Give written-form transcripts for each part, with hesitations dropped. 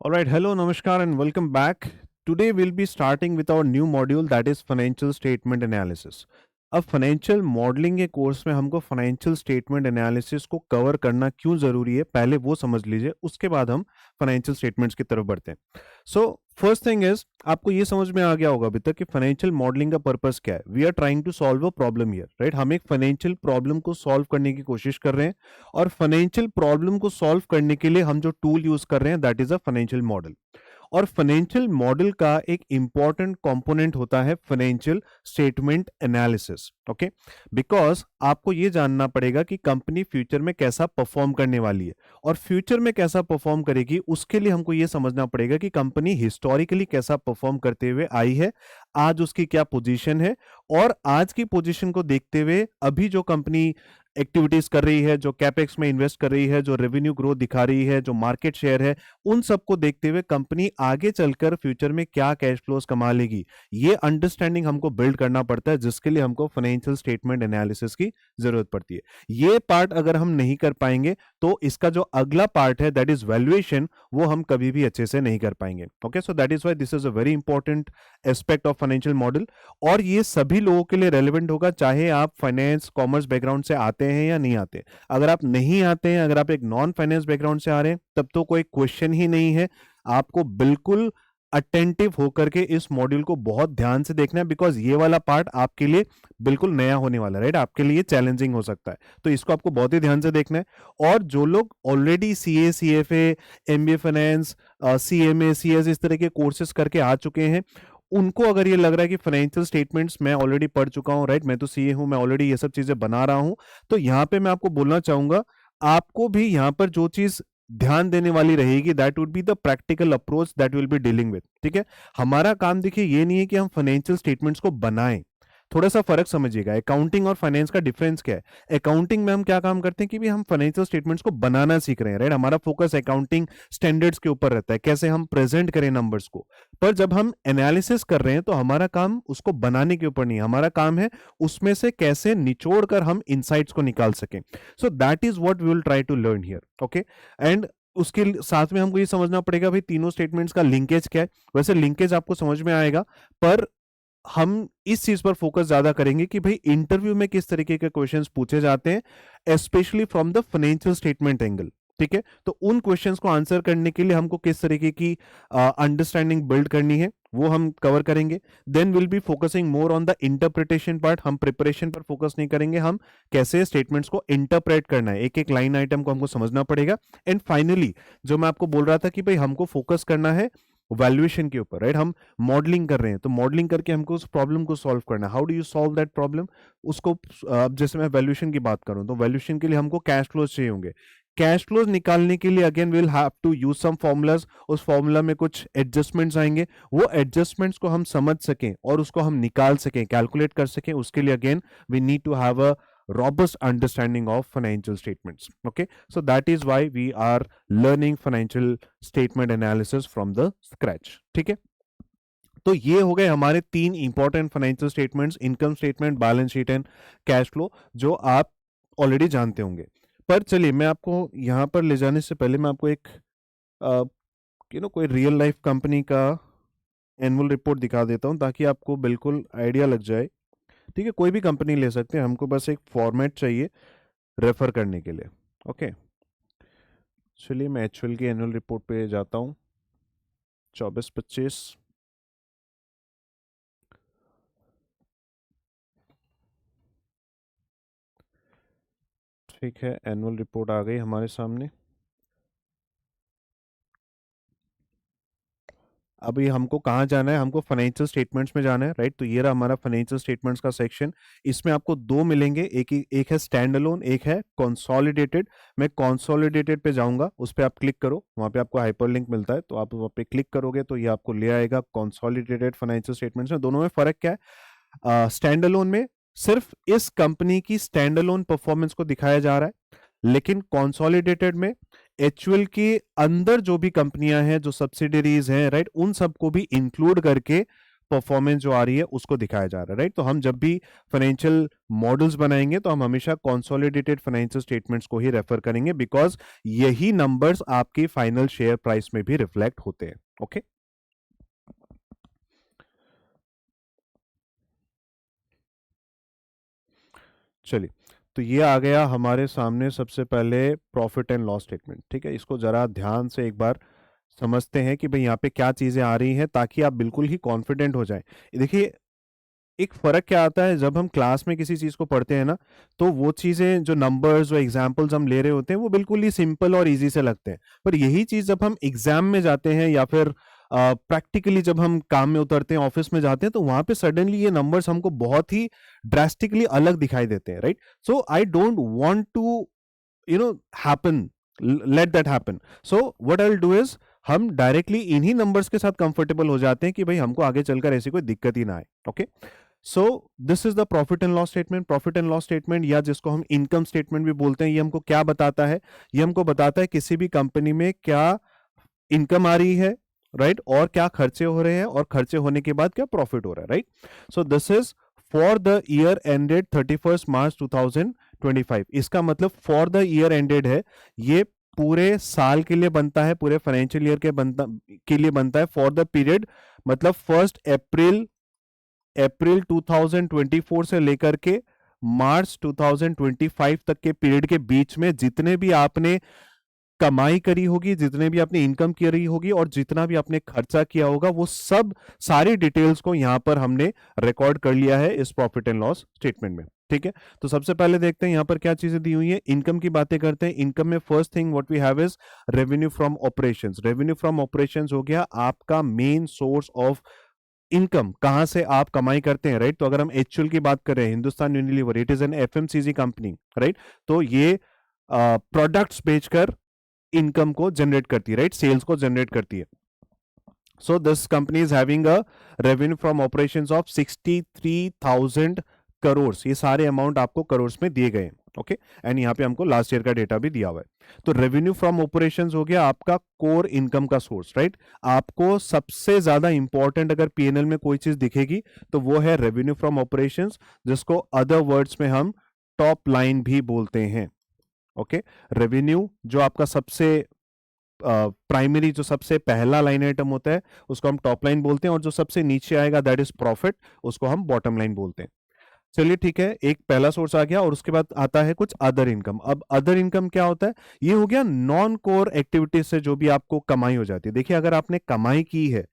All right, hello, namaskar, and welcome back. Today we'll be starting with our new module that is financial statement analysis. अब financial modelling के course में हमको financial statement analysis को cover करना क्यों जरूरी है पहले वो समझ लीजिए, उसके बाद हम फाइनेंशियल स्टेटमेंट्स की तरफ बढ़ते हैं। सो फर्स्ट थिंग इज, आपको ये समझ में आ गया होगा अभी तक कि फाइनेंशियल मॉडलिंग का पर्पस क्या है। We are trying to solve a problem here, right. हम एक फाइनेंशियल प्रॉब्लम को सॉल्व करने की कोशिश कर रहे हैं, और फाइनेंशियल प्रॉब्लम को सॉल्व करने के लिए हम जो टूल यूज कर रहे हैं that is a financial model. और फाइनेंशियल मॉडल का एक इंपॉर्टेंट कंपोनेंट होता है financial statement analysis. Okay, because आपको ये जानना पड़ेगा कि कंपनी फ्यूचर में कैसा परफॉर्म करने वाली है, और फ्यूचर में कैसा परफॉर्म करेगी उसके लिए हमको ये समझना पड़ेगा कि कंपनी हिस्टोरिकली कैसा परफॉर्म करते हुए आई है, आज उसकी क्या पोजीशन है, और आज की पोजीशन को देखते हुए अभी जो कंपनी एक्टिविटीज कर रही है, जो कैपेक्स में इन्वेस्ट कर रही है, जो रेवेन्यू ग्रोथ दिखा रही है, जो मार्केट शेयर है, उन सबको देखते हुए कंपनी आगे चलकर फ्यूचर में क्या कैश फ्लोज कमा लेगी, ये अंडरस्टैंडिंग हमको बिल्ड करना पड़ता है, जिसके लिए हमको फाइनेंशियल स्टेटमेंट एनालिसिस की जरूरत पड़ती है। ये पार्ट अगर हम नहीं कर पाएंगे तो इसका जो अगला पार्ट है दैट इज वैल्यूएशन, वो हम कभी भी अच्छे से नहीं कर पाएंगे। Okay, so that is why this is a very important aspect of financial model, और ये सभी लोगों के लिए रेलिवेंट होगा, चाहे आप फाइनेंस कॉमर्स बैकग्राउंड से आते हैं या नहीं आते। अगर आप नहीं आते हैं, अगर आप एक नॉन फाइनेंस बैकग्राउंड से आ रहे हैं, तब तो कोई क्वेश्चन ही नहीं है। आपको बिल्कुल अटेंटिव होकर के इस मॉड्यूल को बहुत ध्यान से देखना है, बिकॉज ये वाला पार्ट आपके लिए बिल्कुल नया होने वाला है, राइट। आपके लिए चैलेंजिंग हो सकता है, तो इसको आपको बहुत ही ध्यान से देखना है। और जो लोग already CA, CFA, MBA finance, CMA, CS इस तरह के कोर्सेज करके आ चुके हैं, उनको अगर ये लग रहा है कि फाइनेंशियल स्टेटमेंट्स मैं ऑलरेडी पढ़ चुका हूं, राइट, मैं तो सीए हूं, मैं ऑलरेडी ये सब चीजें बना रहा हूं, तो यहां पे मैं आपको बोलना चाहूंगा, आपको भी यहां पर जो चीज ध्यान देने वाली रहेगी that would be the practical approach that will be dealing with. ठीक है, हमारा काम देखिए ये नहीं है कि हम फाइनेंशियल स्टेटमेंट्स को बनाएं। थोड़ा सा फर्क समझिएगा, अकाउंटिंग और फाइनेंस का डिफरेंस क्या है। अकाउंटिंग में हम क्या काम करते हैं कि भी हम फाइनेंशियल स्टेटमेंट्स को बनाना सीख रहे हैं, राइट। हमारा फोकस अकाउंटिंग स्टैंडर्ड्स के ऊपर रहता है, कैसे हम प्रेजेंट करें नंबर्स को। पर जब हम एनालिसिस कर रहे हैं तो हमारा काम उसको बनाने के ऊपर नहीं, हमारा काम है उसमें से कैसे निचोड़ कर हम इनसाइट्स को निकाल सकें। So that is what we will try to learn here. Okay, and उसके साथ में हमको ये समझना पड़ेगा भाई तीनों स्टेटमेंट्स का लिंकेज क्या है। वैसे लिंकेज आपको समझ में आएगा, पर हम इस चीज पर फोकस ज्यादा करेंगे कि भाई इंटरव्यू में किस तरीके के क्वेश्चंस पूछे जाते हैं, specially from the financial statement angle. ठीक है, तो उन क्वेश्चंस को आंसर करने के लिए हमको किस तरीके की अंडरस्टैंडिंग बिल्ड करनी है वो हम कवर करेंगे। Then will be focusing more on the interpretation part. हम प्रिपरेशन पर फोकस नहीं करेंगे, हम कैसे स्टेटमेंट्स को इंटरप्रेट करना है, एक एक लाइन आइटम को हमको समझना पड़ेगा। एंड फाइनली जो मैं आपको बोल रहा था कि भाई हमको फोकस करना है वैल्यूएशन के ऊपर, राइट। हम मॉडलिंग कर रहे हैं तो मॉडलिंग करके हमको उस प्रॉब्लम को सॉल्व करना है। How do you solve that problem, उसको अब जैसे मैं वैल्यूएशन की बात करूं तो वैल्यूएशन के लिए हमको कैश फ्लोज चाहिए होंगे। कैश फ्लोज निकालने के लिए again will have to use some formulas. उस फॉर्मूला में कुछ एडजस्टमेंट्स आएंगे, वो एडजस्टमेंट्स को हम समझ सकें और उसको हम निकाल सकें, कैलकुलेट कर सकें, उसके लिए again we need to have a robust understanding of financial statements. Okay, so that is why we are learning financial statement analysis from the scratch. ठीक है, तो ये हो गए हमारे तीन important financial statements, income statement, balance sheet and cash flow, जो आप ऑलरेडी जानते होंगे। पर चलिए मैं आपको यहाँ पर ले जाने से पहले मैं आपको एक कोई रियल लाइफ कंपनी का एनुअल रिपोर्ट दिखा देता हूँ, ताकि आपको बिल्कुल आइडिया लग जाए। ठीक है, कोई भी कंपनी ले सकते हैं, हमको बस एक फॉर्मेट चाहिए रेफर करने के लिए। ओके, चलिए मैं एचयूएल की एनुअल रिपोर्ट पे जाता हूँ, 24-25। ठीक है, एनुअल रिपोर्ट आ गई हमारे सामने। अभी हमको कहाँ जाना है, हमको फाइनेंशियल स्टेटमेंट्स में जाना है, राइट। तो ये रहा हमारा फाइनेंशियल स्टेटमेंट्स का सेक्शन। इसमें आपको दो मिलेंगे, एक है स्टैंड अलोन, एक है कंसोलिडेटेड। मैं कंसोलिडेटेड पे जाऊंगा, उस पर आप क्लिक करो, वहां पे आपको हाइपरलिंक मिलता है, तो आप वहां पे क्लिक करोगे तो ये आपको ले आएगा कंसोलिडेटेड फाइनेंशियल स्टेटमेंट्स में। दोनों में फर्क क्या है, स्टैंड अलोन में सिर्फ इस कंपनी की स्टैंड अलोन परफॉर्मेंस को दिखाया जा रहा है, लेकिन कंसोलिडेटेड में एचयूएल के अंदर जो भी कंपनियां हैं, जो सब्सिडरीज हैं, राइट, उन सबको भी इंक्लूड करके परफॉर्मेंस जो आ रही है उसको दिखाया जा रहा है, राइट। तो हम जब भी फाइनेंशियल मॉडल्स बनाएंगे तो हम हमेशा कंसोलिडेटेड फाइनेंशियल स्टेटमेंट्स को ही रेफर करेंगे, बिकॉज यही नंबर्स आपकी फाइनल शेयर प्राइस में भी रिफ्लेक्ट होते हैं। ओके, चलिए, तो ये आ गया हमारे सामने सबसे पहले प्रॉफिट एंड लॉस स्टेटमेंट। ठीक है, इसको जरा ध्यान से एक बार समझते हैं कि भाई यहाँ पे क्या चीजें आ रही हैं, ताकि आप बिल्कुल ही कॉन्फिडेंट हो जाएं। देखिए, एक फर्क क्या आता है, जब हम क्लास में किसी चीज को पढ़ते हैं ना, तो वो चीजें, जो नंबर्स, जो एग्जांपल्स हम ले रहे होते हैं, वो बिल्कुल ही सिंपल और इजी से लगते हैं। पर यही चीज जब हम एग्जाम में जाते हैं या फिर प्रैक्टिकली जब हम काम में उतरते हैं, ऑफिस में जाते हैं, तो वहां पे सडनली ये नंबर्स हमको बहुत ही ड्रास्टिकली अलग दिखाई देते हैं, right. So I don't want to happen, let that happen. So what I will do is, हम डायरेक्टली इन्हीं नंबर्स के साथ कंफर्टेबल हो जाते हैं कि भाई हमको आगे चलकर ऐसी कोई दिक्कत ही ना आए। Okay, so this is the profit and loss statement. Profit and loss statement, या जिसको हम इनकम स्टेटमेंट भी बोलते हैं, ये हमको क्या बताता है? ये हमको बताता है किसी भी कंपनी में क्या इनकम आ रही है, राइट, और क्या खर्चे हो रहे हैं, और खर्चे होने के बाद क्या प्रॉफिट हो रहा है, right. So this is for the year ended 31 मार्च 2025। इसका मतलब फॉर द ईयर एंडेड है, ये पूरे साल के लिए बनता है, पूरे फाइनेंशियल ईयर के लिए बनता है। फॉर द पीरियड मतलब 1 अप्रैल 2024 से लेकर के मार्च 2025 तक के पीरियड के बीच में जितने भी आपने कमाई करी होगी, जितने भी आपने इनकम करी होगी, और जितना भी आपने खर्चा किया होगा, वो सब सारी डिटेल्स को यहां पर हमने रिकॉर्ड कर लिया है इस प्रॉफिट एंड लॉस स्टेटमेंट में। ठीक है, तो सबसे पहले देखते हैं यहां पर क्या चीजें दी हुई है। इनकम की बातें करते हैं। इनकम में first thing what we have is revenue from operations. Revenue from operations हो गया आपका मेन सोर्स ऑफ इनकम, कहां से आप कमाई करते हैं, राइट। तो अगर हम एचयूएल की बात करें, Hindustan Unilever, it is an FMCG company, right. तो ये प्रोडक्ट्स बेचकर इनकम को जनरेट करती है, राइट, सेल्स को जनरेट करती है। So this company is having a revenue from operations of 63,000 crore. ये सारे अमाउंट आपको करोड़ में दिए गए हैं। ओके, एंड यहाँ पे हमको लास्ट ईयर का डेटा भी दिया हुआ है। तो रेवेन्यू फ्रॉम ऑपरेशंस हो गया आपका कोर इनकम का सोर्स, राइट। आपको सबसे ज्यादा इंपॉर्टेंट अगर पीएनएल में कोई चीज दिखेगी तो वो है रेवेन्यू फ्रॉम ऑपरेशंस, जिसको अदर वर्ड्स में हम टॉप लाइन भी बोलते हैं। ओके, रेवेन्यू जो आपका सबसे प्राइमरी, जो सबसे पहला लाइन आइटम होता है, उसको हम टॉप लाइन बोलते हैं, और जो सबसे नीचे आएगा दैट इज प्रॉफिट, उसको हम बॉटम लाइन बोलते हैं। चलिए ठीक है, एक पहला सोर्स आ गया, और उसके बाद आता है कुछ अदर इनकम। अब अदर इनकम क्या होता है? ये हो गया नॉन कोर एक्टिविटीज से जो भी आपको कमाई हो जाती है। देखिए, अगर आपने कमाई की है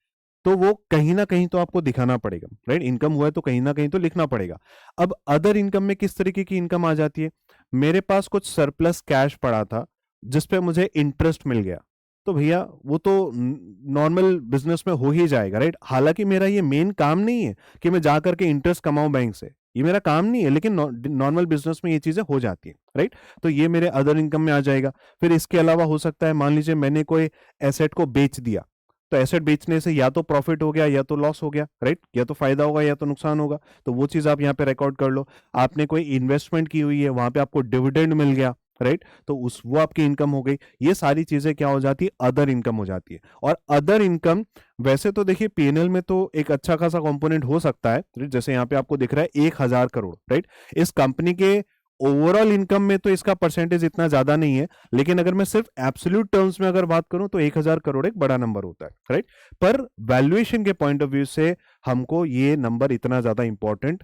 तो वो कहीं ना कहीं तो आपको दिखाना पड़ेगा, राइट। इनकम हुआ है तो कहीं ना कहीं तो लिखना पड़ेगा। अब अदर इनकम में किस तरीके की इनकम आ जाती है? मेरे पास कुछ सरप्लस कैश पड़ा था जिसपे मुझे इंटरेस्ट मिल गया, तो भैया वो तो नॉर्मल बिजनेस में हो ही जाएगा, राइट। हालांकि मेरा ये मेन काम नहीं है कि मैं जा करके इंटरेस्ट कमाऊं बैंक से, ये मेरा काम नहीं है, लेकिन नॉर्मल बिजनेस में ये चीजें हो जाती हैं, राइट। तो ये मेरे अदर इनकम में आ जाएगा। फिर इसके अलावा हो सकता है, मान लीजिए मैंने कोई एसेट को बेच दिया, तो एसेट बेचने से या तो प्रॉफिट हो गया या तो लॉस हो गया, राइट। या तो फायदा होगा या तो नुकसान होगा, तो वो चीज आप यहाँ पे रिकॉर्ड कर लो। आपने कोई इन्वेस्टमेंट की हुई है, वहां पे आपको डिविडेंड मिल गया, राइट, तो उस वो आपकी इनकम हो गई। ये सारी चीजें क्या हो जाती है? अदर इनकम हो जाती है। और अदर इनकम वैसे तो देखिए पीएनएल में तो एक अच्छा खासा कंपोनेंट हो सकता है, जैसे यहाँ पे आपको दिख रहा है 1,000 करोड़, राइट। इस कंपनी के ओवरऑल इनकम में तो इसका परसेंटेज इतना ज्यादा नहीं है, लेकिन अगर मैं सिर्फ एब्सोल्यूट टर्म्स में अगर बात करूं तो 1,000 करोड़ एक बड़ा नंबर होता है, राइट। पर वैल्यूएशन के पॉइंट ऑफ व्यू से हमको ये नंबर इतना ज्यादा इंपॉर्टेंट,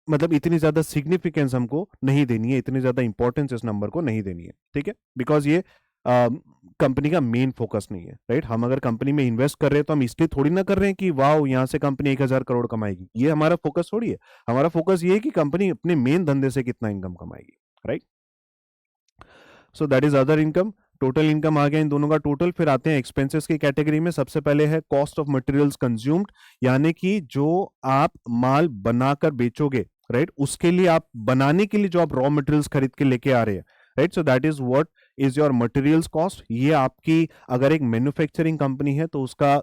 मतलब इतनी ज्यादा सिग्निफिकेंस हमको नहीं देनी है, इतनी ज्यादा इंपॉर्टेंस इस नंबर को नहीं देनी है, ठीक है। बिकॉज ये कंपनी का मेन फोकस नहीं है, राइट। हम अगर कंपनी में इन्वेस्ट कर रहे हैं तो हम इसलिए थोड़ी ना कर रहे हैं कि वाह यहां से कंपनी 1,000 करोड़ कमाएगी, ये हमारा फोकस थोड़ी है। हमारा फोकस ये है कि कंपनी अपने मेन धंधे से कितना इनकम कमाएगी, right. So that is other income. Total income आ गया इन दोनों का टोटल। फिर आते हैं एक्सपेंसेस की कैटेगरी में। सबसे पहले है कॉस्ट ऑफ मटेरियल्स कंज्यूम्ड, यानी कि जो आप माल बनाकर बेचोगे, राइट, उसके लिए आप बनाने के लिए जो आप रॉ मटेरियल्स खरीद के लेके आ रहे हैं, right. So that is what is your materials cost. ये आपकी अगर एक मैन्युफैक्चरिंग कंपनी है तो उसका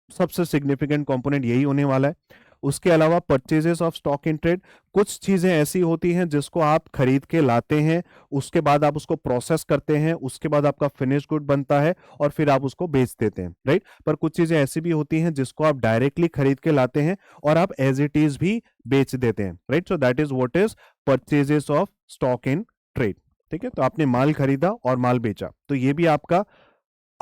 सबसे सिग्निफिकेंट कंपोनेंट यही होने वाला है। उसके अलावा purchases of stock in trade, कुछ चीजें ऐसी होती हैं जिसको आप खरीद के लाते हैं, उसके बाद आप उसको प्रोसेस करते हैं, उसके बाद आपका फिनिश गुड बनता है और फिर आप उसको बेच देते हैं, राइट। पर कुछ चीजें ऐसी भी होती हैं जिसको आप डायरेक्टली खरीद के लाते हैं और आप एज इट इज भी बेच देते हैं, right. So that is what is purchases of stock in trade. ठीक है, तो आपने माल खरीदा और माल बेचा, तो ये भी आपका,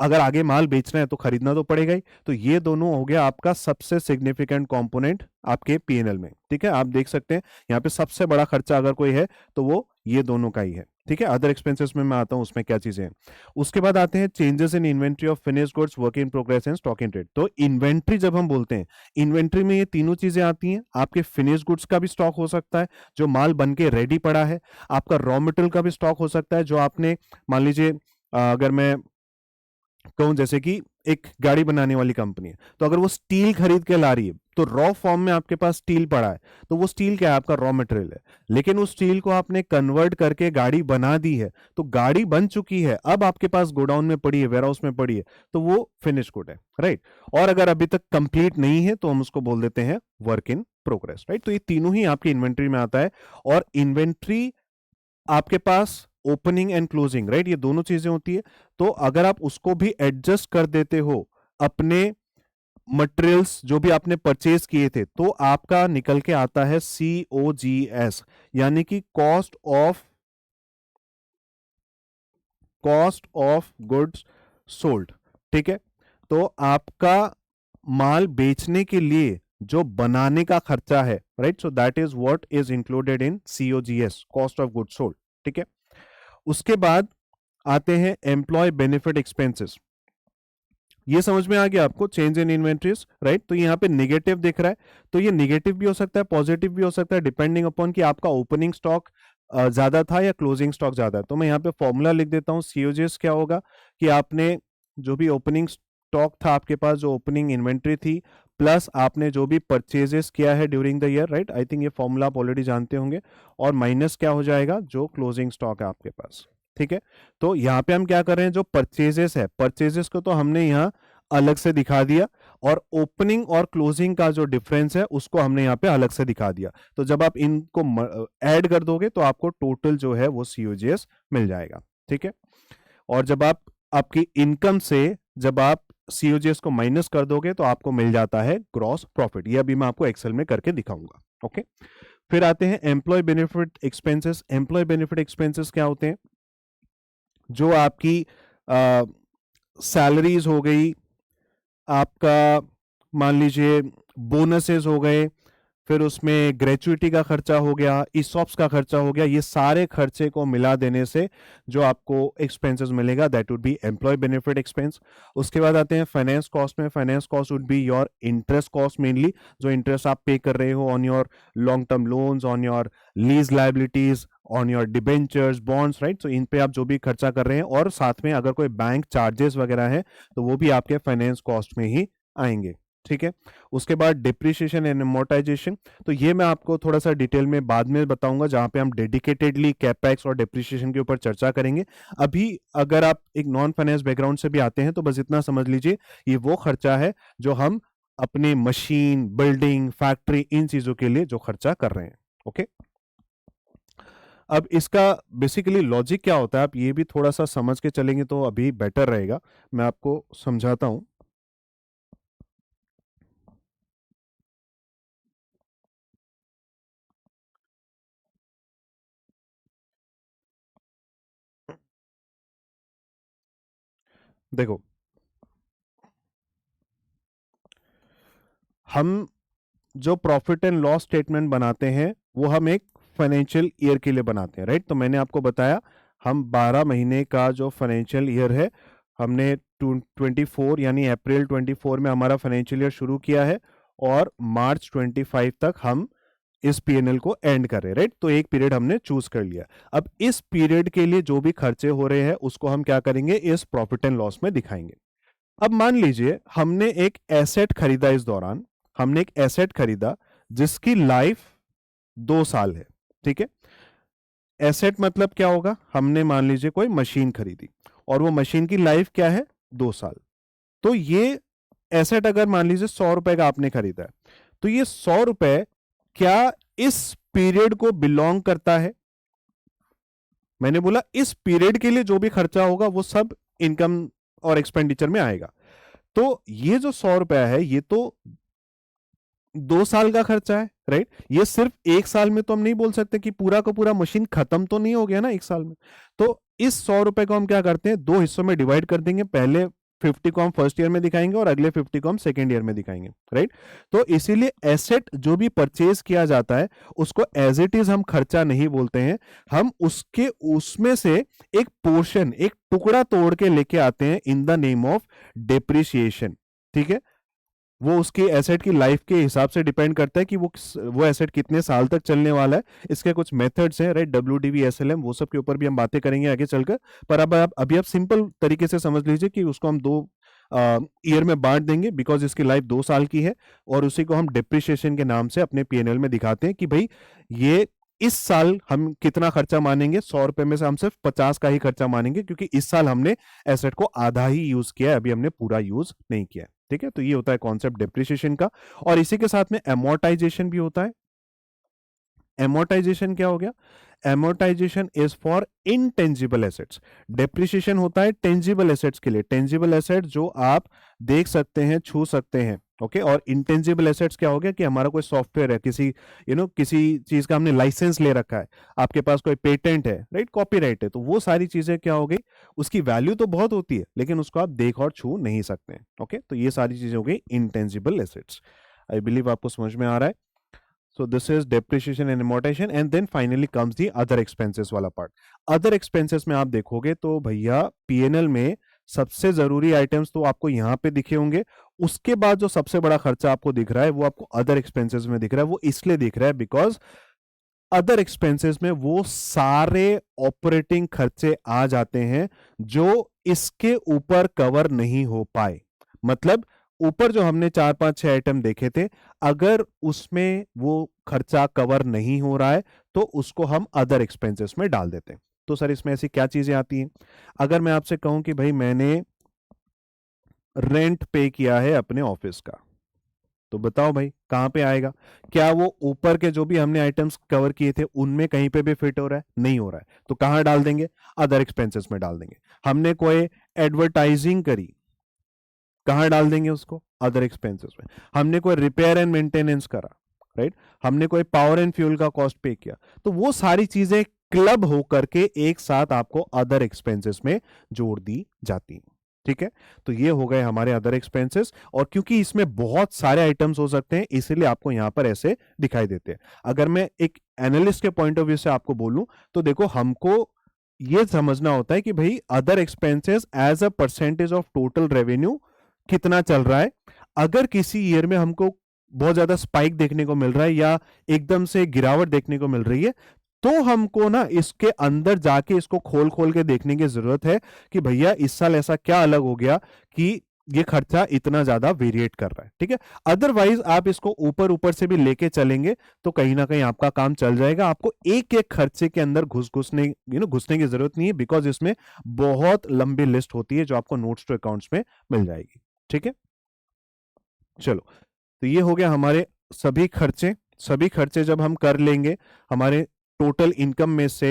अगर आगे माल बेचना है तो खरीदना तो पड़ेगा ही। तो ये दोनों हो गया आपका सबसे सिग्निफिकेंट कंपोनेंट आपके पीएनएल में। ठीक है, आप देख सकते हैं यहाँ पे सबसे बड़ा खर्चा अगर कोई है तो वो ये दोनों का ही है। ठीक है, अदर एक्सपेंसेस में मैं आता हूं उसमें क्या चीजें हैं। उसके बाद आते हैं changes in inventory of finished goods, work in progress and stock in trade. तो इन्वेंट्री जब हम बोलते हैं, इन्वेंट्री में ये तीनों चीजें आती हैं। आपके फिनिश्ड गुड्स का भी स्टॉक हो सकता है जो माल बन के रेडी पड़ा है, आपका रॉ मटेरियल का भी स्टॉक हो सकता है जो आपने, मान लीजिए अगर मैं कहूं जैसे कि एक गाड़ी बनाने वाली कंपनी है, तो अगर वो स्टील खरीद के ला रही है तो रॉ फॉर्म में आपके पास स्टील पड़ा है, तो वो स्टील क्या है, आपका रॉ मटेरियल है। लेकिन उस स्टील को आपने कन्वर्ट करके गाड़ी बना दी है, तो गाड़ी बन चुकी है, अब आपके पास गोडाउन में पड़ी है, वेयरहाउस में पड़ी है, तो वो फिनिश गुड है, राइट। और अगर अभी तक कंप्लीट नहीं है तो हम उसको बोल देते हैं वर्क इन प्रोग्रेस, राइट। तो ये तीनों ही आपकी इन्वेंट्री में आता है। और इन्वेंट्री आपके पास ओपनिंग एंड क्लोजिंग, राइट, ये दोनों चीजें होती है। तो अगर आप उसको भी एडजस्ट कर देते हो अपने मटेरियल्स जो भी आपने परचेज किए थे, तो आपका निकल के आता है COGS, यानी कि कॉस्ट ऑफ गुड्स सोल्ड। ठीक है, तो आपका माल बेचने के लिए जो बनाने का खर्चा है, right, so that is what is included in COGS, cost of goods sold. ठीक है, उसके बाद आते हैं एम्प्लॉय बेनिफिट एक्सपेंसेस। ये समझ में आ गया आपको, चेंज इन इन्वेंट्रीज, राइट। तो यहाँ पे निगेटिव दिख रहा है, तो ये निगेटिव भी हो सकता है, पॉजिटिव भी हो सकता है, डिपेंडिंग अपॉन कि आपका ओपनिंग स्टॉक ज्यादा था या क्लोजिंग स्टॉक ज्यादा है। तो मैं यहाँ पे फॉर्मूला लिख देता हूँ। COGS क्या होगा कि आपने जो भी ओपनिंग स्टॉक था आपके पास, जो ओपनिंग इन्वेंट्री थी, प्लस आपने जो भी परचेजेस किया है during the year, right. I think ये फॉर्मूला आप ऑलरेडी जानते होंगे। और माइनस क्या हो जाएगा, जो क्लोजिंग स्टॉक है आपके पास। ठीक है, तो यहाँ पे हम क्या कर रहे हैं, जो परचेजेस है, परचेजेस को तो हमने यहाँ अलग से दिखा दिया, और ओपनिंग और क्लोजिंग का जो डिफरेंस है उसको हमने यहाँ पे अलग से दिखा दिया। तो जब आप इनको ऐड कर दोगे तो आपको टोटल जो है वो COGS मिल जाएगा। ठीक है, और जब आप आपकी इनकम से जब आप COGS को माइनस कर दोगे तो आपको मिल जाता है ग्रॉस प्रॉफिट। ये अभी मैं आपको एक्सेल में करके दिखाऊंगा। ओके, फिर आते हैं employee benefit expenses. Employee benefit expenses क्या होते हैं, जो आपकी सैलरीज हो गई, आपका मान लीजिए बोनसेस हो गए, फिर उसमें ग्रेचुइटी का खर्चा हो गया, ESOPs का खर्चा हो गया, ये सारे खर्चे को मिला देने से जो आपको एक्सपेंसेस मिलेगा that would be employ benefit expense. उसके बाद आते हैं फाइनेंस कॉस्ट में। Finance cost would be your interest cost, mainly जो इंटरेस्ट आप पे कर रहे हो on your long term loans, on your lease liabilities, on your debentures, bonds, right. So इन पे आप जो भी खर्चा कर रहे हैं, और साथ में अगर कोई बैंक चार्जेस वगैरह है तो वो भी आपके फाइनेंस कॉस्ट में ही आएंगे। ठीक है, उसके बाद डिप्रिसिएशन एंड अमोर्टाइजेशन, तो ये मैं आपको थोड़ा सा डिटेल में बाद में बताऊंगा, जहां पे हम डेडिकेटेडली कैपेक्स और डिप्रिसिएशन के ऊपर चर्चा करेंगे। अभी अगर आप एक नॉन फाइनेंस बैकग्राउंड से भी आते हैं तो बस इतना समझ लीजिए, ये वो खर्चा है जो हम अपने मशीन, बिल्डिंग, फैक्ट्री, इन चीजों के लिए जो खर्चा कर रहे हैं। ओके, अब इसका बेसिकली लॉजिक क्या होता है, आप ये भी थोड़ा सा समझ के चलेंगे तो अभी बेटर रहेगा। मैं आपको समझाता हूं। देखो, हम जो प्रॉफिट एंड लॉस स्टेटमेंट बनाते हैं वो हम एक फाइनेंशियल ईयर के लिए बनाते हैं, राइट। तो मैंने आपको बताया हम 12 महीने का जो फाइनेंशियल ईयर है, हमने 24 यानी अप्रैल 24 में हमारा फाइनेंशियल ईयर शुरू किया है, और मार्च 25 तक हम इस पीएनएल को एंड कर रहे हैं, राइट। तो एक पीरियड हमने चूज कर लिया। अब इस पीरियड के लिए जो भी खर्चे हो रहे हैं उसको हम क्या करेंगे, इस प्रॉफिट एंड लॉस में दिखाएंगे। अब मान लीजिए हमने एक एसेट खरीदा, इस दौरान हमने एक एसेट खरीदा जिसकी लाइफ 2 साल है। ठीक है, एसेट मतलब क्या होगा, हमने मान लीजिए कोई मशीन खरीदी और वो मशीन की लाइफ क्या है, 2 साल। तो ये एसेट अगर मान लीजिए 100 रुपए का आपने खरीदा है, तो ये 100 रुपए क्या इस पीरियड को बिलोंग करता है? मैंने बोला इस पीरियड के लिए जो भी खर्चा होगा वो सब इनकम और एक्सपेंडिचर में आएगा। तो ये जो 100 रुपया है ये तो 2 साल का खर्चा है, राइट? ये सिर्फ 1 साल में तो हम नहीं बोल सकते कि पूरा का पूरा मशीन खत्म तो नहीं हो गया ना 1 साल में। तो इस 100 रुपए को हम क्या करते हैं, 2 हिस्सों में डिवाइड कर देंगे। पहले 50 को हम फर्स्ट ईयर में दिखाएंगे और अगले 50 को हम सेकेंड ईयर में दिखाएंगे, राइट? तो इसीलिए एसेट जो भी परचेज किया जाता है उसको एज इट इज हम खर्चा नहीं बोलते हैं, हम उसमें से एक पोर्शन, एक टुकड़ा तोड़ के लेके आते हैं in the name of depreciation. ठीक है, वो उसके एसेट की लाइफ के हिसाब से डिपेंड करता है कि वो एसेट कितने साल तक चलने वाला है। इसके कुछ मेथड्स हैं, राइट? WDV, SLM, वो सब के ऊपर भी हम बातें करेंगे आगे चलकर। पर अब अभी आप सिंपल तरीके से समझ लीजिए कि उसको हम 2 ईयर में बांट देंगे बिकॉज इसकी लाइफ 2 साल की है, और उसी को हम डिप्रिसिएशन के नाम से अपने P&L में दिखाते हैं कि भाई ये इस साल हम कितना खर्चा मानेंगे। 100 रुपए में से हम सिर्फ 50 का ही खर्चा मानेंगे क्योंकि इस साल हमने एसेट को आधा ही यूज किया है, अभी हमने पूरा यूज नहीं किया है। ठीक है, तो ये होता है कॉन्सेप्ट डेप्रिसिएशन का। और इसी के साथ में एमोर्टाइजेशन भी होता है। एमोर्टाइजेशन क्या हो गया? Amortisation is for intangible assets. Depreciation होता है टेंजिबल एसेट्स के लिए, टेंजिबल एसेट जो आप देख सकते हैं, छू सकते हैं। ओके, और इंटेंजिबल एसेट्स क्या हो गया कि हमारा कोई सॉफ्टवेयर है, किसी चीज का हमने लाइसेंस ले रखा है, आपके पास कोई पेटेंट है, राइट? कॉपीराइट है, तो वो सारी चीजें क्या हो गई, उसकी वैल्यू तो बहुत होती है लेकिन उसको आप देख और छू नहीं सकते। ओके, तो ये सारी चीजें हो गई इंटेंजिबल एसेट्स। आई बिलीव आपको समझ में आ रहा है। So this is depreciation and amortization, and then finally comes the other expenses वाला part. Other expenses में आप देखोगे तो भैया P&L में सबसे जरूरी आइटम्स तो आपको यहाँ पे दिखे होंगे। उसके बाद जो सबसे बड़ा खर्चा आपको दिख रहा है वो आपको अदर एक्सपेंसेस में दिख रहा है। वो इसलिए दिख रहा है बिकॉज अदर एक्सपेंसेस में वो सारे ऑपरेटिंग खर्चे आ जाते हैं जो इसके ऊपर कवर नहीं हो पाए। मतलब ऊपर जो हमने 4 5 6 आइटम देखे थे, अगर उसमें वो खर्चा कवर नहीं हो रहा है तो उसको हम अदर एक्सपेंसेस में डाल देते हैं। तो सर इसमें ऐसी क्या चीजें आती हैं? अगर मैं आपसे कहूं कि भाई मैंने रेंट पे किया है अपने ऑफिस का, तो बताओ भाई कहां पे आएगा? क्या वो ऊपर के जो भी हमने आइटम्स कवर किए थे उनमें कहीं पे भी फिट हो रहा है? नहीं हो रहा है, तो कहां डाल देंगे? अदर एक्सपेंसेस में डाल देंगे। हमने कोई एडवर्टाइजिंग करी, कहां डाल देंगे उसको? अदर एक्सपेंसेस में। हमने कोई रिपेयर एंड मेंटेनेंस करा, राइट? हमने कोई पावर एंड फ्यूल का कॉस्ट पे किया, तो वो सारी चीजें क्लब होकर के एक साथ आपको अदर एक्सपेंसेस में जोड़ दी जाती हैं। ठीक है, तो ये हो गए हमारे अदर एक्सपेंसेस। और क्योंकि इसमें बहुत सारे आइटम्स हो सकते हैं इसीलिए आपको यहां पर ऐसे दिखाई देते हैं। अगर मैं एक एनालिस्ट के पॉइंट ऑफ व्यू से आपको बोलूं तो देखो, हमको ये समझना होता है कि भाई other expenses as a percentage of total revenue कितना चल रहा है। अगर किसी ईयर में हमको बहुत ज्यादा स्पाइक देखने को मिल रहा है या एकदम से गिरावट देखने को मिल रही है, तो हमको ना इसके अंदर जाके इसको खोल खोल के देखने की जरूरत है कि भैया इस साल ऐसा क्या अलग हो गया कि ये खर्चा इतना ज्यादा वेरिएट कर रहा है। ठीक है, अदरवाइज आप इसको ऊपर ऊपर से भी लेके चलेंगे तो कहीं ना कहीं आपका काम चल जाएगा। आपको एक एक खर्चे के अंदर घुसने की जरूरत नहीं है बिकॉज इसमें बहुत लंबी लिस्ट होती है जो आपको नोट्स टू अकाउंट्स में मिल जाएगी। ठीक है, चलो, तो ये हो गया हमारे सभी खर्चे। सभी खर्चे जब हम कर लेंगे, हमारे टोटल इनकम में से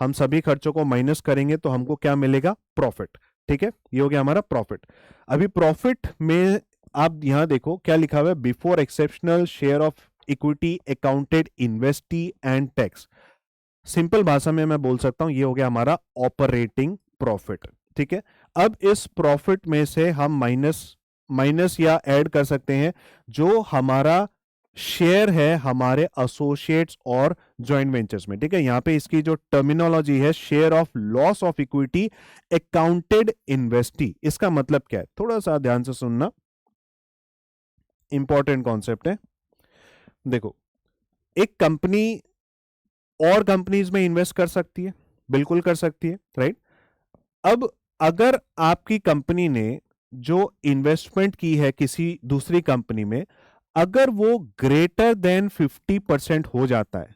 हम सभी खर्चों को माइनस करेंगे तो हमको क्या मिलेगा? प्रॉफिट। ठीक है, ये हो गया हमारा प्रॉफिट। अभी प्रॉफिट में आप यहां देखो क्या लिखा हुआ है, before exceptional share of equity accounted investee and tax. Simple भाषा में मैं बोल सकता हूं ये हो गया हमारा ऑपरेटिंग प्रॉफिट। ठीक है, अब इस प्रॉफिट में से हम माइनस या ऐड कर सकते हैं जो हमारा शेयर है हमारे एसोसिएट्स और जॉइंट वेंचर्स में। ठीक है, यहां पे इसकी जो टर्मिनोलॉजी है, share of loss of equity accounted investee, इसका मतलब क्या है? थोड़ा सा ध्यान से सुनना, इंपॉर्टेंट कॉन्सेप्ट है। देखो, एक कंपनी और कंपनीज में इन्वेस्ट कर सकती है, बिल्कुल कर सकती है, राइट? अब अगर आपकी कंपनी ने जो इन्वेस्टमेंट की है किसी दूसरी कंपनी में, अगर वो ग्रेटर देन 50% हो जाता है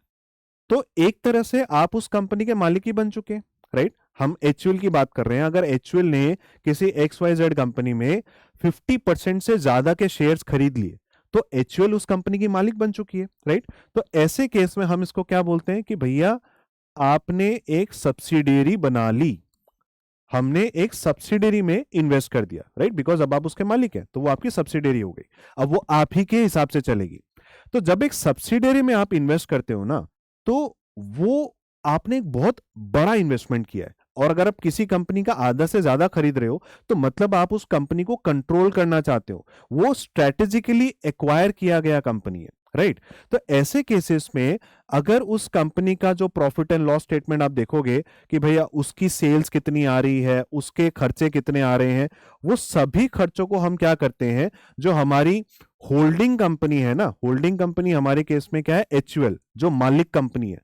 तो एक तरह से आप उस कंपनी के मालिक ही बन चुके हैं, राइट? हम HUL की बात कर रहे हैं। अगर HUL ने किसी XYZ कंपनी में 50% से ज्यादा के शेयर्स खरीद लिए तो एचयूएल उस कंपनी की मालिक बन चुकी है, राइट। तो ऐसे केस में हम इसको क्या बोलते हैं कि भैया आपने एक सब्सिडियरी बना ली, हमने एक सब्सिडियरी में इन्वेस्ट कर दिया, राइट, बिकॉज अब आप उसके मालिक हैं तो वो आपकी सब्सिडियरी हो गई, अब वो आप ही के हिसाब से चलेगी। तो जब एक सब्सिडियरी में आप इन्वेस्ट करते हो ना, तो वो आपने एक बहुत बड़ा इन्वेस्टमेंट किया है, और अगर आप किसी कंपनी का आधा से ज्यादा खरीद रहे हो तो मतलब आप उस कंपनी को कंट्रोल करना चाहते हो, वो स्ट्रेटेजिकली एक्वायर किया गया कंपनी है, राइट। तो ऐसे केसेस में अगर उस कंपनी का जो प्रॉफिट एंड लॉस स्टेटमेंट आप देखोगे कि भैया उसकी सेल्स कितनी आ रही है, उसके खर्चे कितने आ रहे हैं, वो सभी खर्चों को हम क्या करते हैं, जो हमारी होल्डिंग कंपनी है ना, होल्डिंग कंपनी हमारे केस में क्या है, एचयूएल, जो मालिक कंपनी है,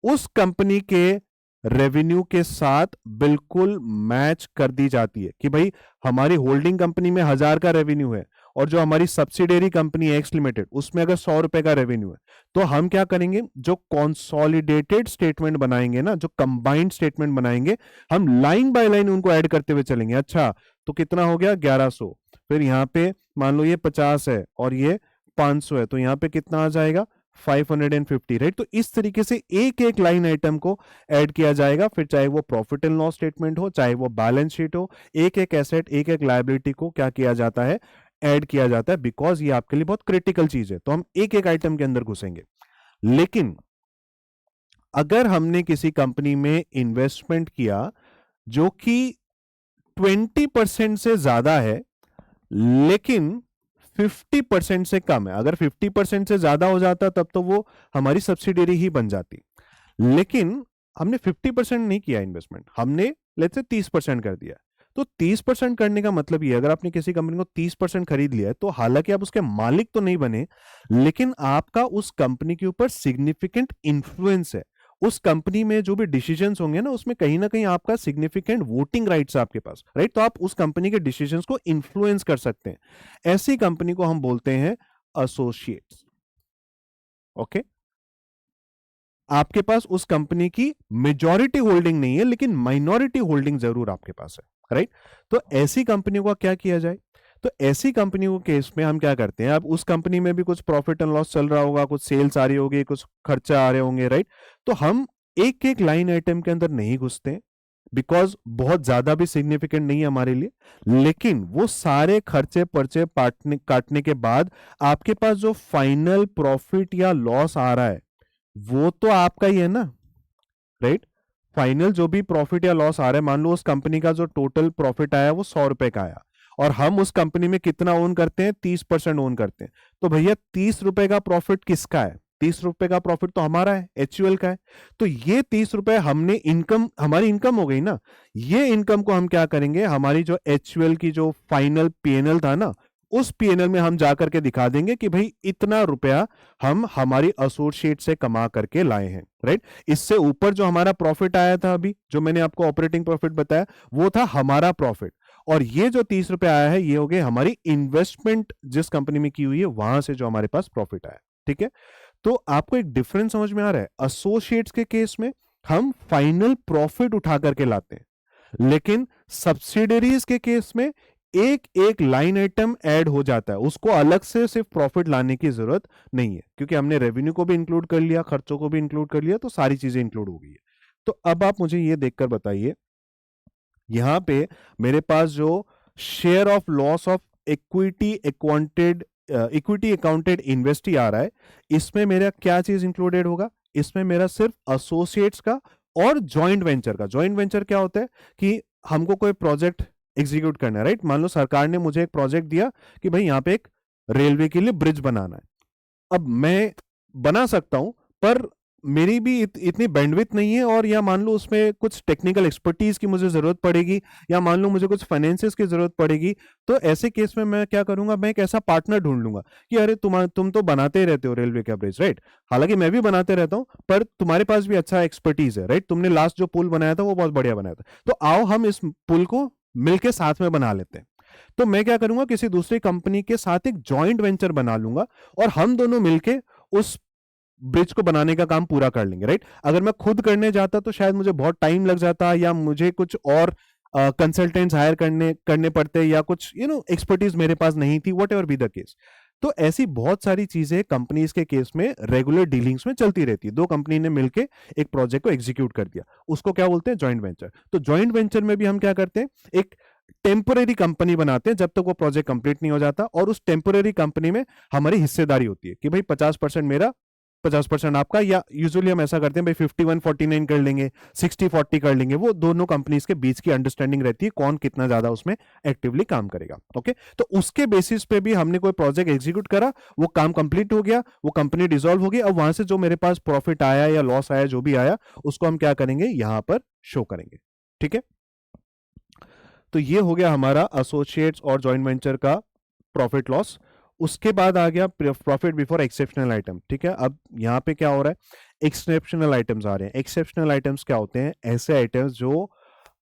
उस कंपनी के रेवेन्यू के साथ बिल्कुल मैच कर दी जाती है कि भाई हमारी होल्डिंग कंपनी में 1000 का रेवेन्यू है और जो हमारी सब्सिडियरी कंपनी है एक्स लिमिटेड, उसमें अगर 100 रुपए का रेवेन्यू है, तो हम क्या करेंगे, जो कॉन्सोलिडेटेड स्टेटमेंट बनाएंगे ना, जो कंबाइंड स्टेटमेंट बनाएंगे, हम लाइन बाय लाइन उनको ऐड करते हुए चलेंगे। अच्छा, तो कितना हो गया, 1100, फिर यहाँ पे मान लो ये 50 है और ये 500 है, तो यहाँ पे कितना आ जाएगा, 550, राइट। तो इस तरीके से एक एक लाइन आइटम को ऐड किया जाएगा, फिर चाहे वो प्रॉफिट एंड लॉस स्टेटमेंट हो, चाहे वो बैलेंस शीट हो, एक एक एसेट, एक एक लायबिलिटी को क्या किया जाता है, ऐड किया जाता है, बिकॉज ये आपके लिए बहुत क्रिटिकल चीज है, तो हम एक एक आइटम के अंदर घुसेंगे। लेकिन अगर हमने किसी कंपनी में इन्वेस्टमेंट किया जो कि 20% से ज्यादा है लेकिन 50% से कम है, अगर 50% से ज्यादा हो जाता तब तो वो हमारी सब्सिडियरी ही बन जाती, लेकिन हमने 50% नहीं किया इन्वेस्टमेंट, हमने लेट्स से 30% कर दिया। तो 30% करने का मतलब ये, अगर आपने किसी कंपनी को 30% खरीद लिया है, तो हालांकि आप उसके मालिक तो नहीं बने, लेकिन आपका उस कंपनी के ऊपर सिग्निफिकेंट इंफ्लुएंस है। उस कंपनी में जो भी डिसीजंस होंगे ना, उसमें कहीं ना कहीं आपका सिग्निफिकेंट वोटिंग राइट्स है आपके पास, राइट। तो आप उस कंपनी के डिसीजंस को इन्फ्लुएंस कर सकते हैं। ऐसी कंपनी को हम बोलते हैं एसोसिएट्स। ओके, आपके पास उस कंपनी की मेजॉरिटी होल्डिंग नहीं है लेकिन माइनॉरिटी होल्डिंग जरूर आपके पास है, राइट। तो ऐसी कंपनियों का क्या किया जाए, तो ऐसी कंपनियों के केस में हम क्या करते हैं, अब उस कंपनी में भी कुछ प्रॉफिट एंड लॉस चल रहा होगा, कुछ सेल्स आ रही होगी, कुछ खर्चा आ रहे होंगे, राइट। तो हम एक एक लाइन आइटम के अंदर नहीं घुसते, बिकॉज बहुत ज्यादा भी सिग्निफिकेंट नहीं है हमारे लिए, लेकिन वो सारे खर्चे पर्चे काटने के बाद आपके पास जो फाइनल प्रॉफिट या लॉस आ रहा है वो तो आपका ही है ना, राइट। फाइनल जो भी प्रॉफिट या लॉस आ रहा है, मान लो उस कंपनी का जो टोटल प्रॉफिट आया वो 100 रुपए का आया, और हम उस कंपनी में कितना ओन करते हैं, 30% ओन करते हैं, तो भैया 30 रुपए का प्रॉफिट किसका है, 30 रुपए का प्रॉफिट तो हमारा है, एचयूएल का है। तो ये 30 रुपए हमने इनकम, हमारी इनकम हो गई ना, ये इनकम को हम क्या करेंगे, हमारी जो एचयूएल की जो फाइनल पीएनएल था ना, उस पीएनएल में हम जाकर के दिखा देंगे कि भाई इतना रुपया हम हमारी एसोसिएट से कमा करके लाए हैं, राइट। इससे ऊपर जो हमारा प्रॉफिट आया था अभी, जो मैंने आपको ऑपरेटिंग प्रॉफिट बताया, वो था हमारा प्रॉफिट, और ये जो 30 रुपए आया है ये हो गए हमारी इन्वेस्टमेंट जिस कंपनी में की हुई है वहां से जो हमारे पास प्रॉफिट आया, ठीक है। तो आपको एक डिफरेंस समझ में आ रहा है, एसोसिएट्स के केस में हम फाइनल प्रॉफिट उठा करके लाते हैं, लेकिन सब्सिडरीज के केस में एक एक लाइन आइटम ऐड हो जाता है, उसको अलग से सिर्फ प्रॉफिट लाने की जरूरत नहीं है, क्योंकि हमने रेवेन्यू को भी इंक्लूड कर लिया, खर्चों को भी इंक्लूड कर लिया, तो सारी चीजें इंक्लूड हो गई है। तो अब आप मुझे ये देखकर बताइए, यहां पे मेरे पास जो share of loss of equity accounted investee आ रहा है, इसमें मेरा क्या चीज इंक्लूडेड होगा, इसमें मेरा सिर्फ एसोसिएट्स का और जॉइंट वेंचर का। जॉइंट वेंचर क्या होता है कि हमको कोई प्रोजेक्ट एग्जीक्यूट करना है, राइट। मान लो सरकार ने मुझे एक प्रोजेक्ट दिया कि भाई यहाँ पे एक रेलवे के लिए ब्रिज बनाना है, अब मैं बना सकता हूं, पर मेरी भी इतनी बैंडविड्थ नहीं है, और या मान लो उसमें कुछ टेक्निकल एक्सपर्टीज की मुझे जरूरत पड़ेगी, या मान लो मुझे कुछ फाइनेंसिस की जरूरत पड़ेगी, तो ऐसे केस में मैं क्या करूंगा, मैं एक ऐसा पार्टनर ढूंढ लूंगा कि अरे तुम तो बनाते ही रहते हो रेलवे का ब्रिज, राइट। हालांकि मैं भी बनाते रहता हूं, पर तुम्हारे पास भी अच्छा एक्सपर्टीज है, राइट। तुमने लास्ट जो पुल बनाया था वो बहुत बढ़िया बनाया था, तो आओ हम इस पुल को मिलके साथ में बना लेते हैं। तो मैं क्या करूंगा, किसी दूसरी कंपनी के साथ एक जॉइंट वेंचर बना लूंगा, और हम दोनों मिलके उस ब्रिज को बनाने का काम पूरा कर लेंगे, राइट। अगर मैं खुद करने जाता तो शायद मुझे बहुत टाइम लग जाता, या मुझे कुछ और कंसल्टेंट्स हायर करने करने पड़ते, या कुछ एक्सपर्टीज मेरे पास नहीं थी, what ever be the case. तो ऐसी बहुत सारी चीजें कंपनीज के केस में रेगुलर डीलिंग्स में चलती रहती है। दो कंपनी ने मिलकर एक प्रोजेक्ट को एग्जीक्यूट कर दिया, उसको क्या बोलते हैं, जॉइंट वेंचर। तो जॉइंट वेंचर में भी हम क्या करते हैं, एक टेम्पोरेरी कंपनी बनाते हैं जब तक वो प्रोजेक्ट कंप्लीट नहीं हो जाता, और उस टेम्पोरेरी कंपनी में हमारी हिस्सेदारी होती है कि भाई 50% मेरा 50% आपका, या यूजुअली हम ऐसा करते हैं भाई 51-49 कर लेंगे, 60-40 कर लेंगे। वो दोनों कंपनीज के बीच की अंडरस्टैंडिंग रहती है कौन कितना ज्यादा उसमें एक्टिवली काम करेगा। ओके, तो उसके बेसिस पे भी हमने कोई प्रोजेक्ट एग्जीक्यूट करा, वो काम कंप्लीट हो गया, वो कंपनी डिसॉल्व हो गई, अब वहां से जो मेरे पास प्रॉफिट आया या लॉस आया जो भी आया उसको हम क्या करेंगे, यहां पर शो करेंगे। ठीक है, तो ये हो गया हमारा एसोसिएट्स और जॉइंट वेंचर का प्रॉफिट लॉस। उसके बाद आ गया प्रॉफिट बिफोर एक्सेप्शनल आइटम। ठीक है, अब यहाँ पे क्या हो रहा है, एक्सेप्शनल आइटम्स आ रहे हैं। एक्सेप्शनल आइटम्स क्या होते हैं, ऐसे आइटम्स जो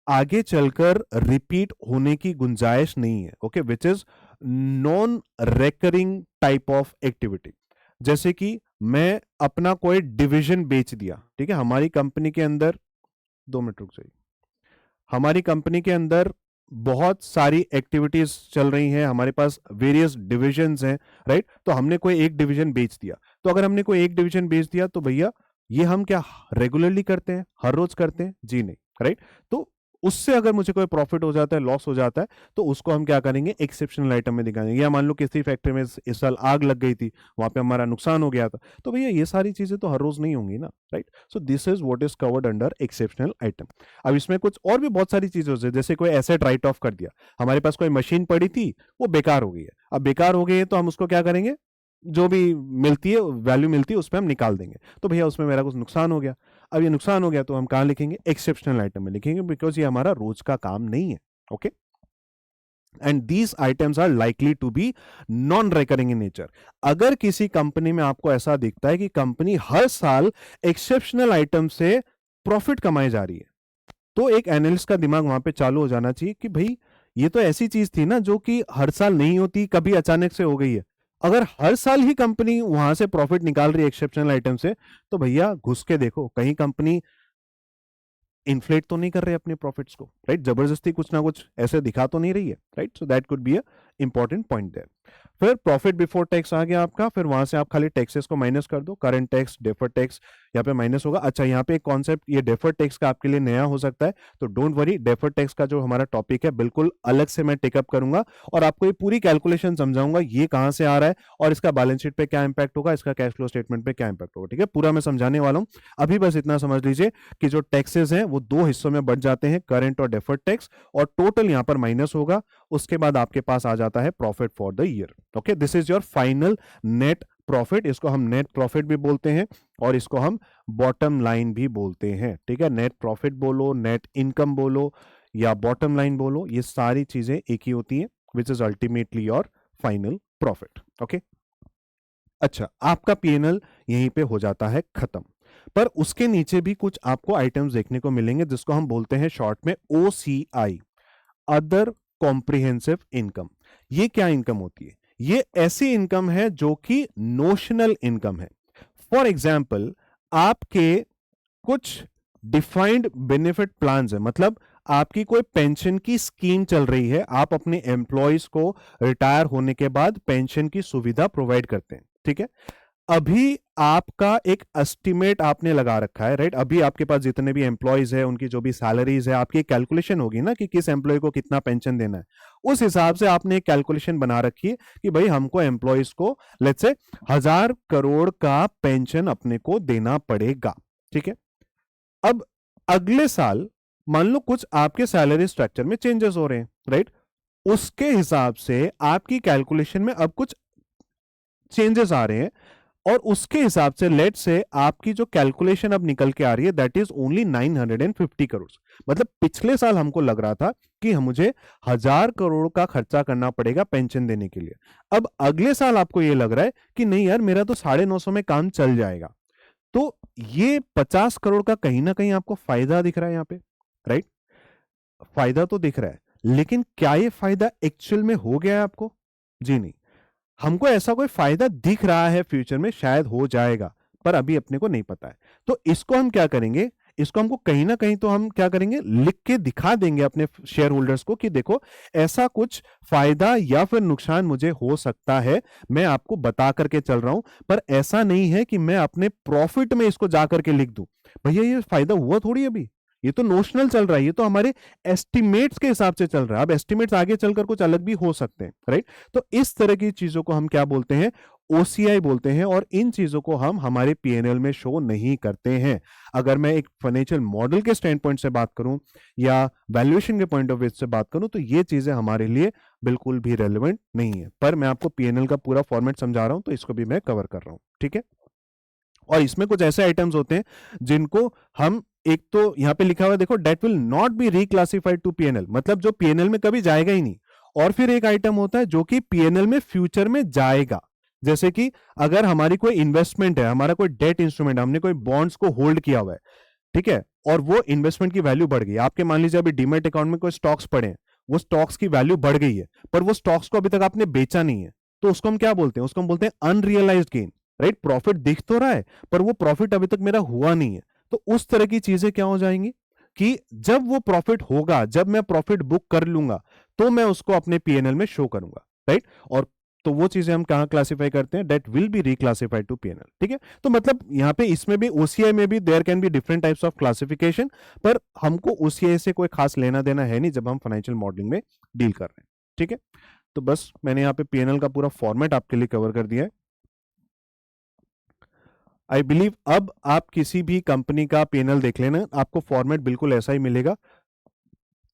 आगे चलकर रिपीट होने की गुंजाइश नहीं है। Okay, which is non recurring type of activity. जैसे कि मैं अपना कोई डिवीजन बेच दिया, ठीक है, हमारी कंपनी के अंदर, 2 मिनट रुक जाइए, हमारी कंपनी के अंदर बहुत सारी एक्टिविटीज चल रही हैं, हमारे पास वेरियस डिविजन्स हैं, राइट। तो हमने कोई एक डिवीजन बेच दिया, तो अगर हमने कोई एक डिवीजन बेच दिया तो भैया ये हम क्या रेगुलरली करते हैं, हर रोज करते हैं, जी नहीं, राइट। तो उससे अगर मुझे कोई प्रॉफिट हो जाता है, लॉस हो जाता है, तो उसको हम क्या करेंगे, एक्सेप्शनल आइटम में दिखाएंगे। या मान लो किसी फैक्ट्री में इस साल आग लग गई थी, वहां पे हमारा नुकसान हो गया था, तो भैया ये सारी चीजें तो हर रोज नहीं होंगी ना, right. So this is what is covered under exceptional item. अब इसमें कुछ और भी बहुत सारी चीजें होती है, जैसे कोई एसेट राइट ऑफ कर दिया, हमारे पास कोई मशीन पड़ी थी, वो बेकार हो गई है। अब बेकार हो गई है तो हम उसको क्या करेंगे, जो भी मिलती है वैल्यू मिलती है उस पर हम निकाल देंगे, तो भैया उसमें मेरा कुछ नुकसान हो गया। अब ये नुकसान हो गया तो हम कहां लिखेंगे, एक्सेप्शनल आइटम में लिखेंगे, बिकॉज ये हमारा रोज का काम नहीं है। Okay, and these items are likely to be non recurring in nature. अगर किसी कंपनी में आपको ऐसा दिखता है कि कंपनी हर साल एक्सेप्शनल आइटम से प्रॉफिट कमाई जा रही है, तो एक एनालिस्ट का दिमाग वहां पे चालू हो जाना चाहिए कि भाई ये तो ऐसी चीज थी ना जो कि हर साल नहीं होती, कभी अचानक से हो गई है। अगर हर साल ही कंपनी वहां से प्रॉफिट निकाल रही है एक्सेप्शनल आइटम से, तो भैया घुस के देखो कहीं कंपनी इन्फ्लेट तो नहीं कर रहे अपने प्रॉफिट्स को, राइट। जबरदस्ती कुछ ना कुछ ऐसे दिखा तो नहीं रही है, right. So that could be a important point there. फिर प्रॉफिट बिफोर टैक्स आ गया आपका, फिर वहां से आप खाली टैक्सेस को माइनस कर दो, करंट टैक्स, डेफर्ड टैक्स यहाँ पे माइनस होगा। अच्छा, यहाँ पे एक कॉन्सेप्ट, ये डेफर्ड टैक्स का आपके लिए नया हो सकता है, तो डोंट वरी, डेफर्ड टैक्स का जो हमारा टॉपिक है बिल्कुल अलग से मैं टेकअप करूंगा, और आपको ये पूरी कैलकुलेशन समझाऊंगा, ये कहां से आ रहा है और इसका बैलेंस शीट पे क्या इंपैक्ट होगा, इसका कैश फ्लो स्टेटमेंट पे क्या इंपैक्ट होगा। ठीक है, पूरा मैं समझाने वाला हूं। अभी बस इतना समझ लीजिए कि जो टैक्सेस हैं वो दो हिस्सों में बढ़ जाते हैं, करंट और डेफर्ड टैक्स, और टोटल यहां पर माइनस होगा। उसके बाद आपके पास आ जाता है profit for the year. Okay, this is your final net profit. इसको हम नेट प्रॉफिट भी बोलते हैं और इसको हम बॉटम लाइन भी बोलते हैं। ठीक है, नेट प्रॉफिट बोलो, नेट इनकम बोलो या बॉटम लाइन बोलो, ये सारी चीजें एक ही होती हैं, which is ultimately your final profit. Okay, अच्छा, आपका पीएनएल यहीं पे हो जाता है खत्म, पर उसके नीचे भी कुछ आपको आइटम्स देखने को मिलेंगे जिसको हम बोलते हैं शॉर्ट में ओसीआई, अदर कॉम्प्रिहेंसिव इनकम। ये क्या इनकम होती है, ये ऐसी इनकम है जो कि नोशनल इनकम है। फॉर एग्जाम्पल, आपके कुछ डिफाइंड बेनिफिट प्लान्स है, मतलब आपकी कोई पेंशन की स्कीम चल रही है, आप अपने एम्प्लॉयज को रिटायर होने के बाद पेंशन की सुविधा प्रोवाइड करते हैं। ठीक है, अभी आपका एक एस्टिमेट आपने लगा रखा है, राइट। अभी आपके पास जितने भी एम्प्लॉयज है, उनकी जो भी सैलरीज है, आपकी कैलकुलेशन होगी ना कि किस एम्प्लॉय को कितना पेंशन देना है। उस हिसाब से आपने एक कैलकुलेशन बना रखी है कि भाई हमको एम्प्लॉयज को लेट्स से 1,000 करोड़ का पेंशन अपने को देना पड़ेगा। ठीक है, अब अगले साल मान लो कुछ आपके सैलरी स्ट्रक्चर में चेंजेस हो रहे हैं, राइट। उसके हिसाब से आपकी कैलकुलेशन में अब कुछ चेंजेस आ रहे हैं, और उसके हिसाब से लेट से आपकी जो कैलकुलेशन अब निकल के आ रही है दैट इज ओनली 950 करोड़। मतलब पिछले साल हमको लग रहा था कि मुझे 1,000 करोड़ का खर्चा करना पड़ेगा पेंशन देने के लिए, अब अगले साल आपको यह लग रहा है कि नहीं यार, मेरा तो 950 में काम चल जाएगा। तो ये 50 करोड़ का कहीं ना कहीं आपको फायदा दिख रहा है यहाँ पे, राइट। फायदा तो दिख रहा है, लेकिन क्या ये फायदा एक्चुअल में हो गया है आपको, जी नहीं। हमको ऐसा कोई फायदा दिख रहा है, फ्यूचर में शायद हो जाएगा, पर अभी अपने को नहीं पता है। तो इसको हम क्या करेंगे, इसको हमको कहीं ना कहीं तो हम क्या करेंगे, लिख के दिखा देंगे अपने शेयर होल्डर्स को कि देखो ऐसा कुछ फायदा या फिर नुकसान मुझे हो सकता है, मैं आपको बता करके चल रहा हूं। पर ऐसा नहीं है कि मैं अपने प्रॉफिट में इसको जा करके लिख दूं, भैया ये फायदा हुआ थोड़ी अभी, ये तो नोशनल चल रहा है, ये तो हमारे एस्टिमेट्स के हिसाब से चल रहा है। अब एस्टिमेट्स आगे चलकर कुछ अलग भी हो सकते हैं, राइट। तो इस तरह की चीजों को हम क्या बोलते हैं, ओसीआई बोलते हैं, और इन चीजों को हम हमारे पीएनएल में शो नहीं करते हैं। अगर मैं एक फाइनेंशियल मॉडल के स्टैंड पॉइंट से बात करूं या वैल्यूएशन के पॉइंट ऑफ व्यू से बात करूं, तो ये चीजें हमारे लिए बिल्कुल भी रेलेवेंट नहीं है। पर मैं आपको पीएनएल का पूरा फॉर्मेट समझा रहा हूं, तो इसको भी मैं कवर कर रहा हूं, ठीक है। और इसमें कुछ ऐसे आइटम्स होते हैं जिनको हम, एक तो यहां पे लिखा हुआ है देखो, that will not be reclassified to PNL, मतलब जो पीएनएल में कभी जाएगा ही नहीं। और फिर एक आइटम होता है जो कि पीएनएल में फ्यूचर में जाएगा। जैसे कि अगर हमारी कोई इन्वेस्टमेंट है, हमारा कोई डेट इंस्ट्रूमेंट, हमने कोई बॉन्ड्स को होल्ड किया हुआ है, ठीक है, और वो इन्वेस्टमेंट की वैल्यू बढ़ गई, आपके मान लीजिए अभी डीमैट अकाउंट में कोई स्टॉक्स पड़े हैं, वो स्टॉक्स की वैल्यू बढ़ गई है, पर वो स्टॉक्स को अभी तक आपने बेचा नहीं है, तो उसको हम क्या बोलते हैं, उसको हम बोलते हैं अनरियलाइज्ड गेन, राइट। प्रॉफिट दिख तो रहा है पर वो प्रॉफिट अभी तक मेरा हुआ नहीं है। तो उस तरह की चीजें क्या हो जाएंगी कि जब वो प्रॉफिट होगा, जब मैं प्रॉफिट बुक कर लूंगा, तो मैं उसको अपने पीएनएल में शो करूंगा, राइट। और तो वो चीजें हम कहां क्लासिफाई करते हैं, that will be reclassified to PNL, ठीक है। तो मतलब यहां पे इसमें भी, ओसीआई में भी there can be different types of classification, पर हमको ओसीआई से कोई खास लेना देना है नहीं जब हम फाइनेंशियल मॉडलिंग में डील कर रहे हैं, ठीक है। तो बस मैंने यहाँ पे पीएनएल का पूरा फॉर्मेट आपके लिए कवर कर दिया है। आई बिलीव अब आप किसी भी कंपनी का पीएनएल देख लेना, आपको फॉर्मेट बिल्कुल ऐसा ही मिलेगा।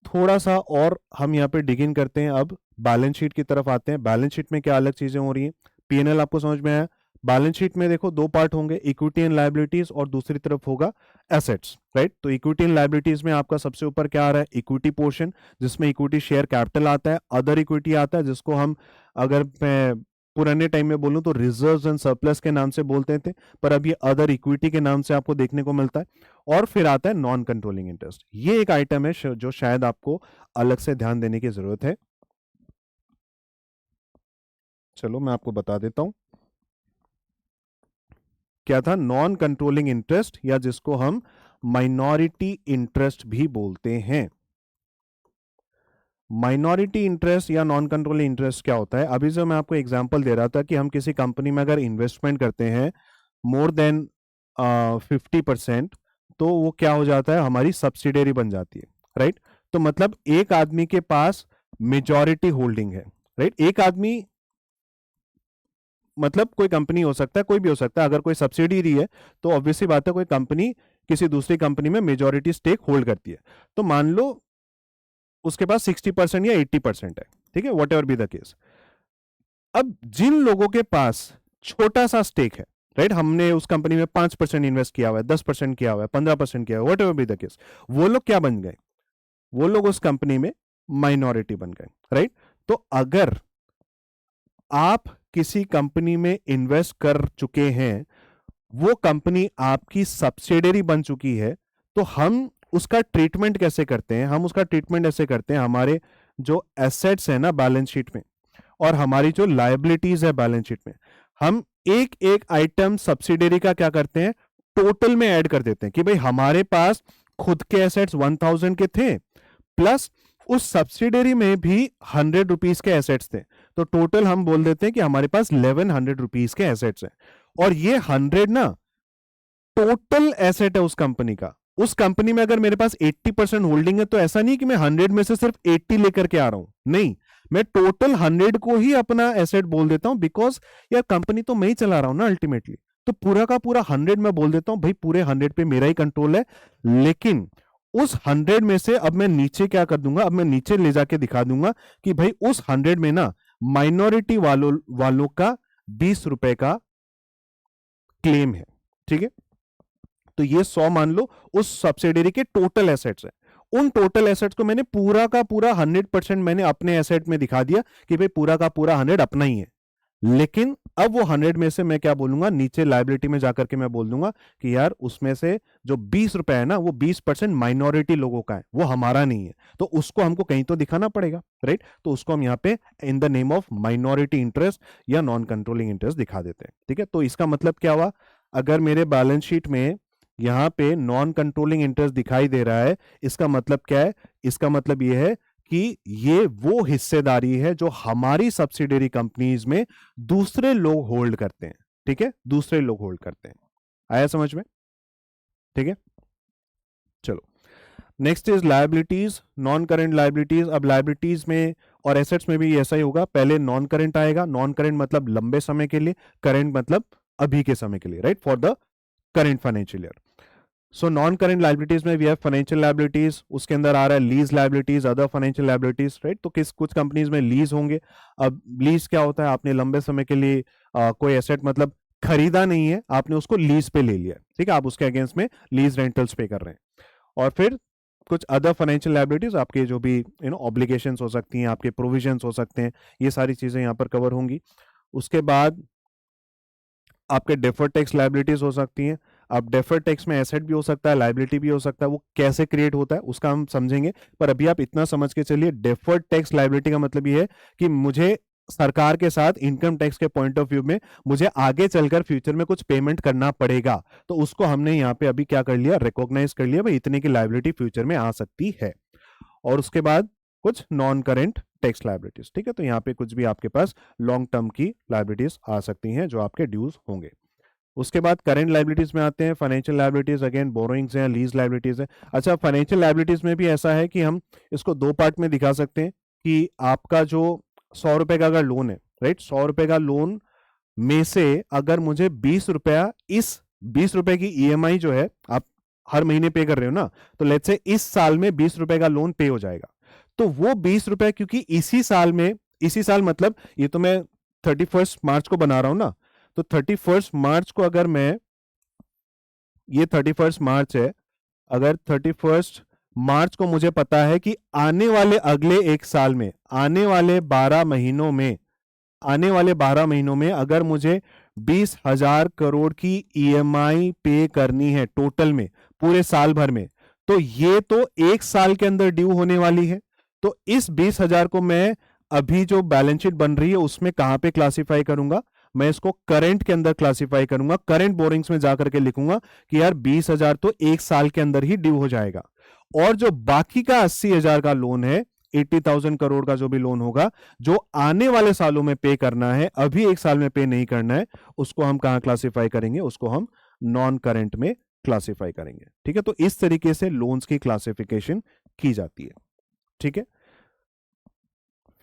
थोड़ा सा और हम यहाँ पे डिग इन करते हैं, अब बैलेंस शीट की तरफ आते हैं। बैलेंस शीट में क्या अलग चीजें हो रही हैं, पीएनएल आपको समझ में आया। बैलेंस शीट में देखो दो पार्ट होंगे, इक्विटी एंड लायबिलिटीज, और दूसरी तरफ होगा एसेट्स, राइट। तो इक्विटी एंड लायबिलिटीज में आपका सबसे ऊपर क्या आ रहा है, इक्विटी पोर्शन, जिसमें इक्विटी शेयर कैपिटल आता है, अदर इक्विटी आता है जिसको हम, अगर मैं पुराने टाइम में बोलूं तो रिजर्व्स एंड सरप्लस के नाम से बोलते थे, पर अब ये अदर इक्विटी के नाम से आपको देखने को मिलता है। और फिर आता है नॉन कंट्रोलिंग इंटरेस्ट, ये एक आइटम है जो शायद आपको अलग से ध्यान देने की जरूरत है। चलो मैं आपको बता देता हूं क्या था नॉन कंट्रोलिंग इंटरेस्ट, या जिसको हम माइनॉरिटी इंटरेस्ट भी बोलते हैं। माइनॉरिटी इंटरेस्ट या नॉन कंट्रोलिंग इंटरेस्ट क्या होता है, अभी जो मैं आपको एग्जांपल दे रहा था कि हम किसी कंपनी में अगर इन्वेस्टमेंट करते हैं मोर देन 50%, तो वो क्या हो जाता है, हमारी सब्सिडियरी बन जाती है, राइट। तो मतलब एक आदमी के पास मेजॉरिटी होल्डिंग है, राइट। एक आदमी मतलब कोई कंपनी हो सकता है, कोई भी हो सकता है, अगर कोई सब्सिडियरी है तो ऑब्वियसली बात है कोई कंपनी किसी दूसरी कंपनी में मेजॉरिटी स्टेक होल्ड करती है। तो मान लो उसके पास 60% या 80% है, ठीक है, what ever be the case. अब जिन लोगों के पास छोटा सा स्टेक है, राइट, हमने उस कंपनी में 5% इन्वेस्ट किया हुआ है, 10% किया हुआ है, 15% किया हुआ है, what ever be the case, वो लोग क्या बन गए, वो लोग उस कंपनी में माइनॉरिटी बन गए, राइट। तो अगर आप किसी कंपनी में इन्वेस्ट कर चुके हैं, वो कंपनी आपकी सब्सिडियरी बन चुकी है, तो हम उसका ट्रीटमेंट कैसे करते हैं, हम उसका ट्रीटमेंट ऐसे करते हैं, हमारे जो एसेट्स है ना बैलेंस शीट में, और हमारी जो लायबिलिटीज है बैलेंस शीट में, हम एक एक आइटम सब्सिडियरी का क्या करते हैं, टोटल में ऐड कर देते हैं कि भाई हमारे पास खुद के एसेट्स 1000 के थे, प्लस उस सब्सिडियरी में भी 100 रुपीज के एसेट्स थे, तो टोटल हम बोल देते हैं कि हमारे पास 1100 रुपीज के एसेट्स हैं। और ये 100 ना टोटल एसेट है उस कंपनी का। उस कंपनी में अगर मेरे पास 80% होल्डिंग है, तो ऐसा नहीं कि मैं 100 में से सिर्फ 80 लेकर के आ रहा हूं, नहीं, मैं टोटल 100 को ही अपना एसेट बोल देता हूं, बिकॉज यार कंपनी तो मैं ही चला रहा हूं ना अल्टीमेटली, तो पूरा का पूरा 100 में बोल देता हूं, भाई पूरे 100 पे मेरा ही कंट्रोल है। लेकिन उस 100 में से अब मैं नीचे क्या कर दूंगा, अब मैं नीचे ले जाके दिखा दूंगा कि भाई उस 100 में ना माइनॉरिटी वालों का 20 रुपए का क्लेम है, ठीक है। तो ये 100 मान लो उस सब्सिडियरी के टोटल एसेट्स हैं, उन टोटल एसेट्स को मैंने पूरा का पूरा 100% मैंने अपने एसेट में दिखा दिया कि भाई पूरा का पूरा 100 अपना ही है। लेकिन अब वो 100 में से मैं क्या बोलूंगा, नीचे लायबिलिटी में जाकर के मैं बोल दूंगा कि यार उसमें से जो 20 रुपए है ना, वो 20% माइनॉरिटी लोगों का है, वो हमारा नहीं है, तो उसको हमको कहीं तो दिखाना पड़ेगा, राइट। तो उसको हम यहाँ पे in the name of minority interest या नॉन कंट्रोलिंग इंटरेस्ट दिखा देते हैं, ठीक है। तो इसका मतलब क्या हुआ, अगर मेरे बैलेंस शीट में यहाँ पे नॉन कंट्रोलिंग इंटरेस्ट दिखाई दे रहा है, इसका मतलब क्या है? इसका मतलब ये है कि ये वो हिस्सेदारी है जो हमारी सब्सिडियरी कंपनीज में दूसरे लोग होल्ड करते हैं। ठीक है, दूसरे लोग होल्ड करते हैं। आया समझ में? ठीक है, चलो next is liabilities, non current liabilities. अब लायबिलिटीज में और एसेट्स में भी ऐसा ही होगा, पहले नॉन करेंट आएगा, नॉन करेंट मतलब लंबे समय के लिए, करेंट मतलब अभी के समय के लिए, right, for the current financial year. So non current liabilities में वी हैव फाइनेंशियल लायबिलिटीज, उसके अंदर आ रहा है lease liabilities, other financial liabilities, right. तो कुछ कंपनीज में लीज होंगे। अब लीज क्या होता है? आपने लंबे समय के लिए कोई एसेट मतलब खरीदा नहीं है, आपने उसको लीज पे ले लिया, ठीक है, आप उसके अगेंस्ट में लीज रेंटल्स पे कर रहे हैं। और फिर कुछ अदर फाइनेंशियल लायबिलिटीज, आपके जो भी ऑब्लिगेशंस हो सकती हैं, आपके प्रोविजंस हो सकते हैं, ये सारी चीजें यहाँ पर कवर होंगी। उसके बाद आपके डेफर्ड टैक्स लायबिलिटीज हो सकती हैं। अब डेफर्ड टैक्स में एसेट भी हो सकता है, लायबिलिटी भी हो सकता है, वो कैसे क्रिएट होता है उसका हम समझेंगे, पर अभी आप इतना समझ के चलिए, डेफर्ड टैक्स लायबिलिटी का मतलब ये है कि मुझे सरकार के साथ इनकम टैक्स के पॉइंट ऑफ व्यू में मुझे आगे चलकर फ्यूचर में कुछ पेमेंट करना पड़ेगा, तो उसको हमने यहाँ पे अभी क्या कर लिया? रिकॉग्नाइज कर लिया, भाई इतने की लायबिलिटी फ्यूचर में आ सकती है। और उसके बाद कुछ नॉन करेंट टैक्स लायबिलिटीज, ठीक है, तो यहाँ पे कुछ भी आपके पास लॉन्ग टर्म की लायबिलिटीज आ सकती हैं जो आपके ड्यूज होंगे। उसके बाद करेंट लायबिलिटीज में आते हैं, फाइनेंशियल लायबिलिटीज, अगेन बोरोइंग्स हैं, लीज लायबिलिटीज है। अच्छा, फाइनेंशियल लायबिलिटीज में भी ऐसा है कि हम इसको दो पार्ट में दिखा सकते हैं कि आपका जो 100 रुपए का अगर लोन है, राइट, 100 रुपए का लोन में से अगर मुझे 20 रुपया, इस 20 रुपए की ईएमआई जो है आप हर महीने पे कर रहे हो ना, तो लेट्स से इस साल में 20 रुपए का लोन पे हो जाएगा, तो वो 20 रुपए क्योंकि इसी साल में, इसी साल मतलब ये तो मैं 31 मार्च को बना रहा हूं ना, तो 31 मार्च को अगर मैं, ये 31 मार्च है, अगर 31 मार्च को मुझे पता है कि आने वाले अगले एक साल में, आने वाले 12 महीनों में, आने वाले 12 महीनों में अगर मुझे 20,000 करोड़ की ईएमआई पे करनी है टोटल में, पूरे साल भर में, तो ये तो एक साल के अंदर ड्यू होने वाली है। तो इस 20,000 को मैं अभी जो बैलेंस शीट बन रही है उसमें कहां पे क्लासिफाई करूंगा? मैं इसको करंट के अंदर क्लासिफाई करूंगा, करंट बोरिंग्स में जाकर के लिखूंगा कि यार 20,000 तो एक साल के अंदर ही ड्यू हो जाएगा, और जो बाकी का 80,000 का लोन है, 80,000 करोड़ का जो भी लोन होगा, जो आने वाले सालों में पे करना है, अभी एक साल में पे नहीं करना है, उसको हम कहां क्लासिफाई करेंगे? उसको हम नॉन करंट में क्लासिफाई करेंगे। ठीक है, तो इस तरीके से लोन्स की क्लासिफिकेशन की जाती है। ठीक है,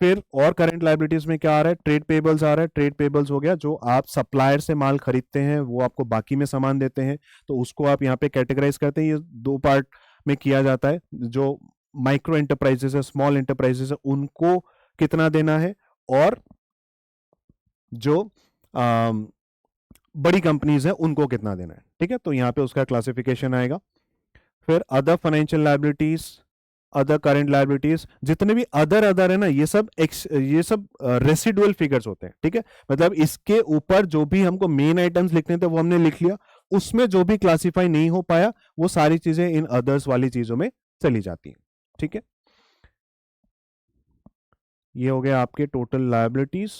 फिर और करंट लायबिलिटीज में क्या आ रहा है? ट्रेड पेबल्स आ रहा है। ट्रेड पेबल्स हो गया जो आप सप्लायर से माल खरीदते हैं, वो आपको बाकी में सामान देते हैं, तो उसको आप यहाँ पे कैटेगराइज करते हैं। ये दो पार्ट में किया जाता है, जो माइक्रो एंटरप्राइजेस है, स्मॉल एंटरप्राइजेस है, उनको कितना देना है, और जो बड़ी कंपनीज है उनको कितना देना है। ठीक है, तो यहाँ पे उसका क्लासिफिकेशन आएगा। फिर other financial liabilities, other current liabilities, जितने भी अदर अदर है ना, ये सब रेसिडुअल फिगर्स होते हैं। ठीक है, मतलब इसके ऊपर जो भी हमको मेन आइटम्स लिखने थे वो हमने लिख लिया, उसमें जो भी क्लासिफाई नहीं हो पाया वो सारी चीजें इन अदर्स वाली चीजों में चली जाती हैं। ठीक है, ये हो गया आपके टोटल लायबिलिटीज,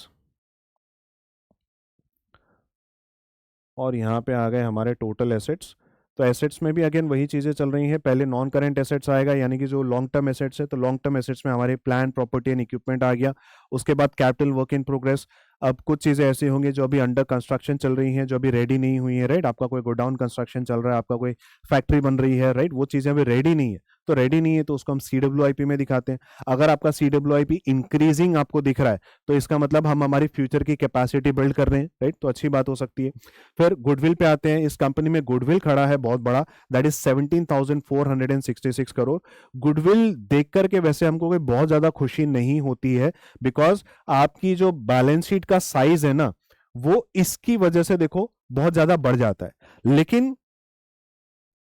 और यहाँ पे आ गए हमारे टोटल एसेट्स। तो एसेट्स में भी अगेन वही चीज़ें चल रही हैं, पहले नॉन करेंट एसेट्स आएगा, यानी कि जो लॉन्ग टर्म एसेट्स है, तो लॉन्ग टर्म एसेट्स में हमारे प्लान, प्रॉपर्टी एंड इक्विपमेंट आ गया। उसके बाद कैपिटल वर्क इन प्रोग्रेस। अब कुछ चीज़ें ऐसी होंगी जो अभी अंडर कंस्ट्रक्शन चल रही हैं, जो अभी रेडी नहीं हुई है, राइट, आपका कोई गोडाउन कंस्ट्रक्शन चल रहा है, आपका कोई फैक्ट्री बन रही है, राइट, वो चीज़ें अभी रेडी नहीं है, तो रेडी नहीं है तो उसको हम CWIP में दिखाते हैं। अगर आपका CWIP इंक्रीजिंग आपको दिख रहा है, तो इसका मतलब हम हमारी फ्यूचर की कैपेसिटी बिल्ड कर रहे हैं, राइट, तो अच्छी बात हो सकती है। फिर गुडविल पे आते हैं। इस कंपनी में गुडविल खड़ा है बहुत बड़ा, दैट इज 17,466 करोड़। गुडविल देख करके वैसे हमको कोई बहुत ज्यादा खुशी नहीं होती है, बिकॉज आपकी जो बैलेंस शीट का साइज है ना, वो इसकी वजह से देखो बहुत ज्यादा बढ़ जाता है। लेकिन